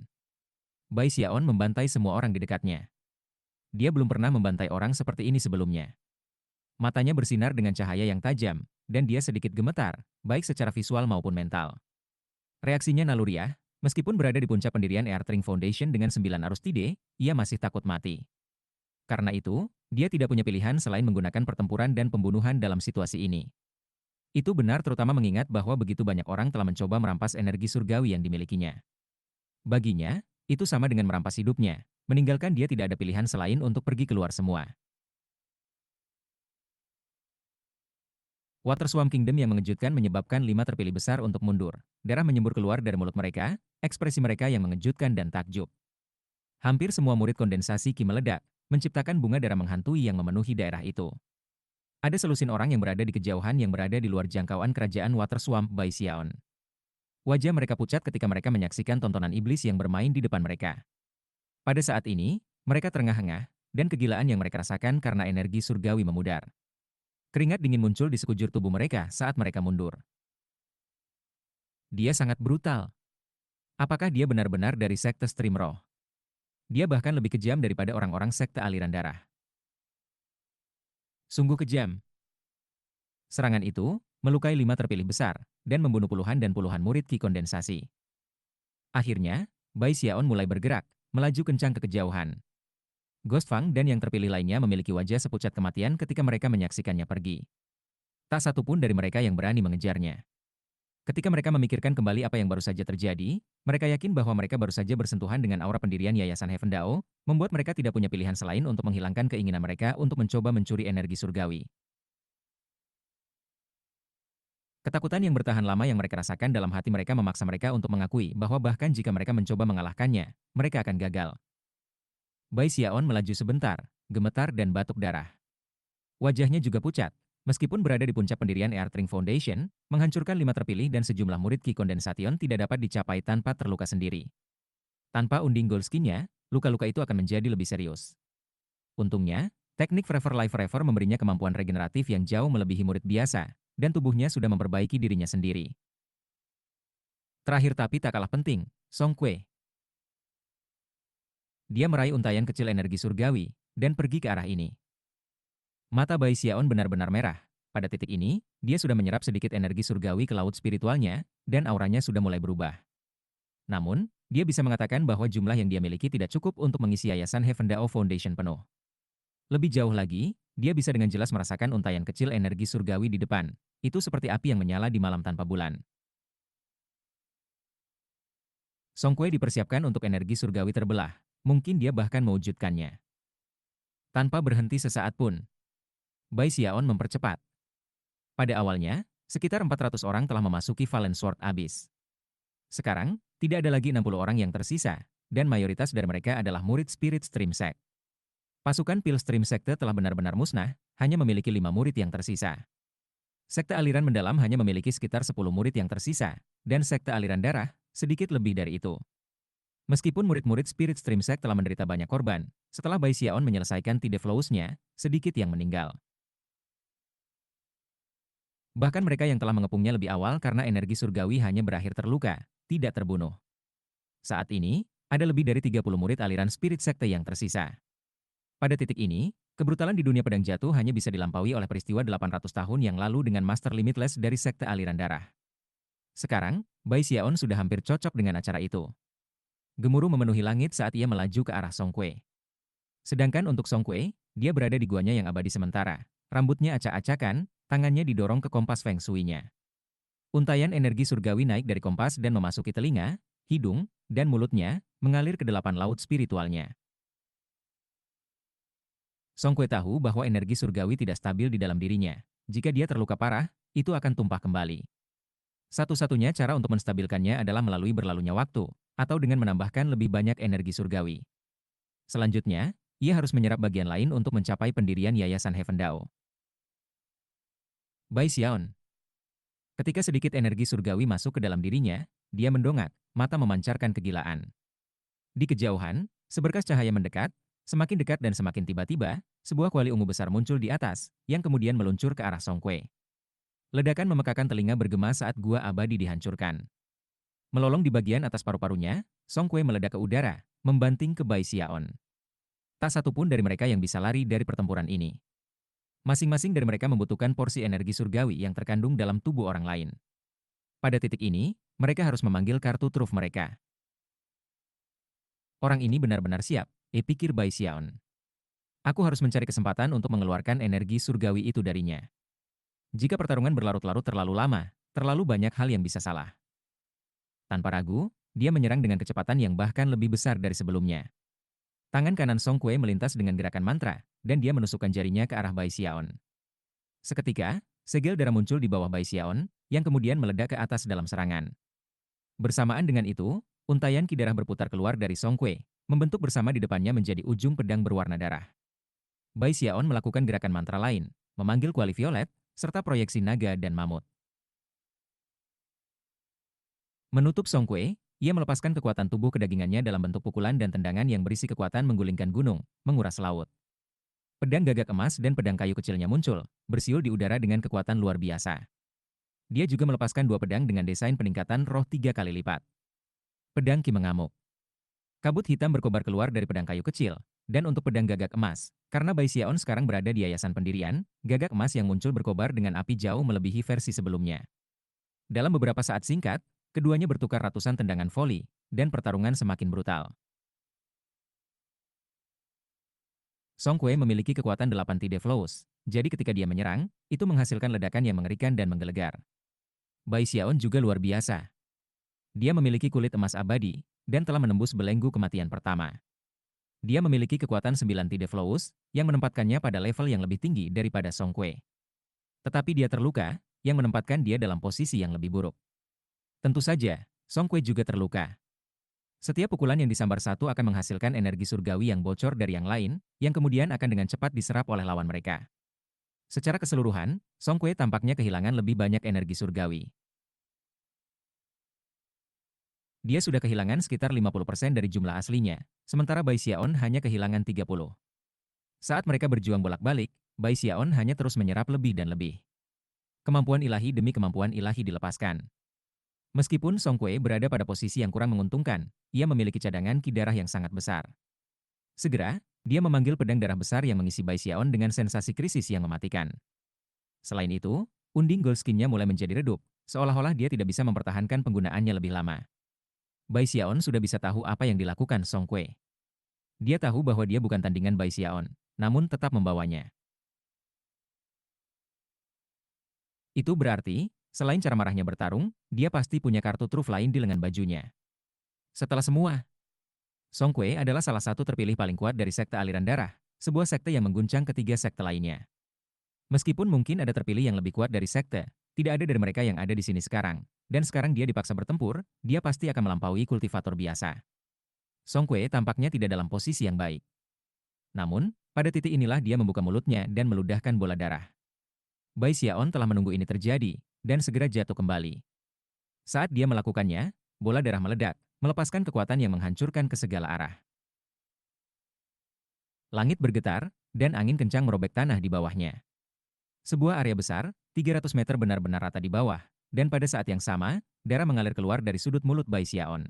Bai Xiaon membantai semua orang di dekatnya. Dia belum pernah membantai orang seperti ini sebelumnya. Matanya bersinar dengan cahaya yang tajam, dan dia sedikit gemetar, baik secara visual maupun mental. Reaksinya naluriah, meskipun berada di puncak pendirian Earthring Foundation dengan 9 arus tide, ia masih takut mati. Karena itu, dia tidak punya pilihan selain menggunakan pertempuran dan pembunuhan dalam situasi ini. Itu benar terutama mengingat bahwa begitu banyak orang telah mencoba merampas energi surgawi yang dimilikinya. Baginya, itu sama dengan merampas hidupnya, meninggalkan dia tidak ada pilihan selain untuk pergi keluar semua. Water Swamp Kingdom yang mengejutkan menyebabkan 5 terpilih besar untuk mundur. Darah menyembur keluar dari mulut mereka, ekspresi mereka yang mengejutkan dan takjub. Hampir semua murid kondensasi Ki meledak, menciptakan bunga darah menghantui yang memenuhi daerah itu. Ada selusin orang yang berada di kejauhan yang berada di luar jangkauan kerajaan Water Swamp Bai Xiaon. Wajah mereka pucat ketika mereka menyaksikan tontonan iblis yang bermain di depan mereka. Pada saat ini, mereka terengah-engah, dan kegilaan yang mereka rasakan karena energi surgawi memudar. Keringat dingin muncul di sekujur tubuh mereka saat mereka mundur. Dia sangat brutal. Apakah dia benar-benar dari sekte Stream Roh? Dia bahkan lebih kejam daripada orang-orang sekte aliran darah. Sungguh kejam. Serangan itu melukai 5 terpilih besar dan membunuh puluhan dan puluhan murid Ki kondensasi. Akhirnya, Bai Xiaon mulai bergerak, melaju kencang ke kejauhan. Ghost Fang dan yang terpilih lainnya memiliki wajah sepucat kematian ketika mereka menyaksikannya pergi. Tak satu pun dari mereka yang berani mengejarnya. Ketika mereka memikirkan kembali apa yang baru saja terjadi, mereka yakin bahwa mereka baru saja bersentuhan dengan aura pendirian Yayasan Heaven Dao, membuat mereka tidak punya pilihan selain untuk menghilangkan keinginan mereka untuk mencoba mencuri energi surgawi. Ketakutan yang bertahan lama yang mereka rasakan dalam hati mereka memaksa mereka untuk mengakui bahwa bahkan jika mereka mencoba mengalahkannya, mereka akan gagal. Bai Xiaon melaju sebentar, gemetar dan batuk darah. Wajahnya juga pucat. Meskipun berada di puncak pendirian Earthring Foundation, menghancurkan 5 terpilih dan sejumlah murid Ki Condensation tidak dapat dicapai tanpa terluka sendiri. Tanpa unding Goldskin-nya, luka-luka itu akan menjadi lebih serius. Untungnya, teknik Forever Life Forever memberinya kemampuan regeneratif yang jauh melebihi murid biasa, dan tubuhnya sudah memperbaiki dirinya sendiri. Terakhir tapi tak kalah penting, Song Kue. Dia meraih untayan kecil energi surgawi, dan pergi ke arah ini. Mata Bai Xiaon benar-benar merah. Pada titik ini, dia sudah menyerap sedikit energi surgawi ke laut spiritualnya, dan auranya sudah mulai berubah. Namun, dia bisa mengatakan bahwa jumlah yang dia miliki tidak cukup untuk mengisi Yayasan Heaven Dao Foundation penuh. Lebih jauh lagi, dia bisa dengan jelas merasakan untayan kecil energi surgawi di depan. Itu seperti api yang menyala di malam tanpa bulan. Song Kue dipersiapkan untuk energi surgawi terbelah. Mungkin dia bahkan mewujudkannya. Tanpa berhenti sesaat pun, Bai Xiaon mempercepat. Pada awalnya, sekitar 400 orang telah memasuki Valen Sword Abyss. Sekarang, tidak ada lagi 60 orang yang tersisa, dan mayoritas dari mereka adalah murid Spirit Stream Sect. Pasukan Pil Stream Sekte telah benar-benar musnah, hanya memiliki 5 murid yang tersisa. Sekte aliran mendalam hanya memiliki sekitar 10 murid yang tersisa, dan sekte aliran darah, sedikit lebih dari itu. Meskipun murid-murid Spirit Stream Sect telah menderita banyak korban, setelah Bai Xiaon menyelesaikan Tide Flows-nya, sedikit yang meninggal. Bahkan mereka yang telah mengepungnya lebih awal karena energi surgawi hanya berakhir terluka, tidak terbunuh. Saat ini, ada lebih dari 30 murid aliran Spirit Sekte yang tersisa. Pada titik ini, kebrutalan di dunia pedang jatuh hanya bisa dilampaui oleh peristiwa 800 tahun yang lalu dengan Master Limitless dari Sekte Aliran Darah. Sekarang, Bai Xiaon sudah hampir cocok dengan acara itu. Gemuruh memenuhi langit saat ia melaju ke arah Song Kue. Sedangkan untuk Song Kue, dia berada di guanya yang abadi sementara. Rambutnya acak-acakan, tangannya didorong ke kompas Feng Shui-nya. Untayan energi surgawi naik dari kompas dan memasuki telinga, hidung, dan mulutnya, mengalir ke 8 laut spiritualnya. Song Kue tahu bahwa energi surgawi tidak stabil di dalam dirinya. Jika dia terluka parah, itu akan tumpah kembali. Satu-satunya cara untuk menstabilkannya adalah melalui berlalunya waktu, atau dengan menambahkan lebih banyak energi surgawi. Selanjutnya, ia harus menyerap bagian lain untuk mencapai pendirian Yayasan Heaven Dao. Bai Xiaon. Ketika sedikit energi surgawi masuk ke dalam dirinya, dia mendongak, mata memancarkan kegilaan. Di kejauhan, seberkas cahaya mendekat, semakin dekat dan semakin tiba-tiba, sebuah kuali ungu besar muncul di atas, yang kemudian meluncur ke arah Song Kue. Ledakan memekakan telinga bergema saat gua abadi dihancurkan. Melolong di bagian atas paru-parunya, Song Kue meledak ke udara, membanting ke Bai Xiaon. Tak satu pun dari mereka yang bisa lari dari pertempuran ini. Masing-masing dari mereka membutuhkan porsi energi surgawi yang terkandung dalam tubuh orang lain. Pada titik ini, mereka harus memanggil kartu truf mereka. Orang ini benar-benar siap, pikir Bai Xiaon. Aku harus mencari kesempatan untuk mengeluarkan energi surgawi itu darinya. Jika pertarungan berlarut-larut terlalu lama, terlalu banyak hal yang bisa salah. Tanpa ragu, dia menyerang dengan kecepatan yang bahkan lebih besar dari sebelumnya. Tangan kanan Song Kue melintas dengan gerakan mantra, dan dia menusukkan jarinya ke arah Bai Xiaon. Seketika, segel darah muncul di bawah Bai Xiaon, yang kemudian meledak ke atas dalam serangan. Bersamaan dengan itu, untayan ki darah berputar keluar dari Song Kue, membentuk bersama di depannya menjadi ujung pedang berwarna darah. Bai Xiaon melakukan gerakan mantra lain, memanggil kuali violet, serta proyeksi naga dan mamut. Menutup Song Kue, ia melepaskan kekuatan tubuh kedagingannya dalam bentuk pukulan dan tendangan yang berisi kekuatan menggulingkan gunung, menguras laut. Pedang gagak emas dan pedang kayu kecilnya muncul, bersiul di udara dengan kekuatan luar biasa. Dia juga melepaskan dua pedang dengan desain peningkatan roh 3 kali lipat. Pedang Ki mengamuk. Kabut hitam berkobar keluar dari pedang kayu kecil, dan untuk pedang gagak emas, karena Bai Xiaon sekarang berada di yayasan pendirian, gagak emas yang muncul berkobar dengan api jauh melebihi versi sebelumnya. Dalam beberapa saat singkat, keduanya bertukar ratusan tendangan voli, dan pertarungan semakin brutal. Song Kue memiliki kekuatan 8 Tide Flows, jadi ketika dia menyerang, itu menghasilkan ledakan yang mengerikan dan menggelegar. Bai Xiaon juga luar biasa. Dia memiliki kulit emas abadi, dan telah menembus belenggu kematian pertama. Dia memiliki kekuatan 9 Tide Flawless, yang menempatkannya pada level yang lebih tinggi daripada Song Kuei. Tetapi dia terluka, yang menempatkan dia dalam posisi yang lebih buruk. Tentu saja, Song Kuei juga terluka. Setiap pukulan yang disambar satu akan menghasilkan energi surgawi yang bocor dari yang lain, yang kemudian akan dengan cepat diserap oleh lawan mereka. Secara keseluruhan, Song Kuei tampaknya kehilangan lebih banyak energi surgawi. Dia sudah kehilangan sekitar 50% dari jumlah aslinya, sementara Bai Xiaon hanya kehilangan 30. Saat mereka berjuang bolak-balik, Bai Xiaon hanya terus menyerap lebih dan lebih. Kemampuan ilahi demi kemampuan ilahi dilepaskan. Meskipun Song Kuei berada pada posisi yang kurang menguntungkan, ia memiliki cadangan ki darah yang sangat besar. Segera, dia memanggil pedang darah besar yang mengisi Bai Xiaon dengan sensasi krisis yang mematikan. Selain itu, unding gold skin-nya mulai menjadi redup, seolah-olah dia tidak bisa mempertahankan penggunaannya lebih lama. Bai Xiaon sudah bisa tahu apa yang dilakukan Song Kuei. Dia tahu bahwa dia bukan tandingan Bai Xiaon, namun tetap membawanya. Itu berarti, selain cara marahnya bertarung, dia pasti punya kartu truf lain di lengan bajunya. Setelah semua, Song Kuei adalah salah satu terpilih paling kuat dari sekte aliran darah, sebuah sekte yang mengguncang ketiga sekte lainnya. Meskipun mungkin ada terpilih yang lebih kuat dari sekte, tidak ada dari mereka yang ada di sini sekarang, dan sekarang dia dipaksa bertempur, dia pasti akan melampaui kultivator biasa. Song Kuei tampaknya tidak dalam posisi yang baik. Namun, pada titik inilah dia membuka mulutnya dan meludahkan bola darah. Bai Xiaon telah menunggu ini terjadi, dan segera jatuh kembali. Saat dia melakukannya, bola darah meledak, melepaskan kekuatan yang menghancurkan ke segala arah. Langit bergetar, dan angin kencang merobek tanah di bawahnya. Sebuah area besar, 300 meter benar-benar rata di bawah, dan pada saat yang sama, darah mengalir keluar dari sudut mulut Bai Xiaon.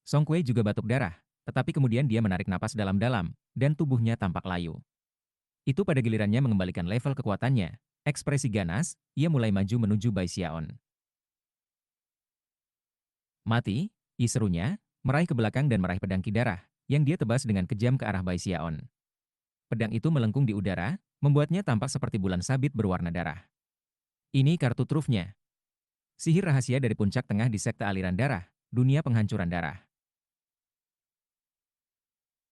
Song Kuei juga batuk darah, tetapi kemudian dia menarik napas dalam-dalam, dan tubuhnya tampak layu. Itu pada gilirannya mengembalikan level kekuatannya. Ekspresi ganas, ia mulai maju menuju Bai Xiaon. Mati, serunya, meraih ke belakang dan meraih pedang ki darah, yang dia tebas dengan kejam ke arah Bai Xiaon. Pedang itu melengkung di udara, membuatnya tampak seperti bulan sabit berwarna darah. Ini kartu trufnya. Sihir rahasia dari puncak tengah di sekte aliran darah, dunia penghancuran darah.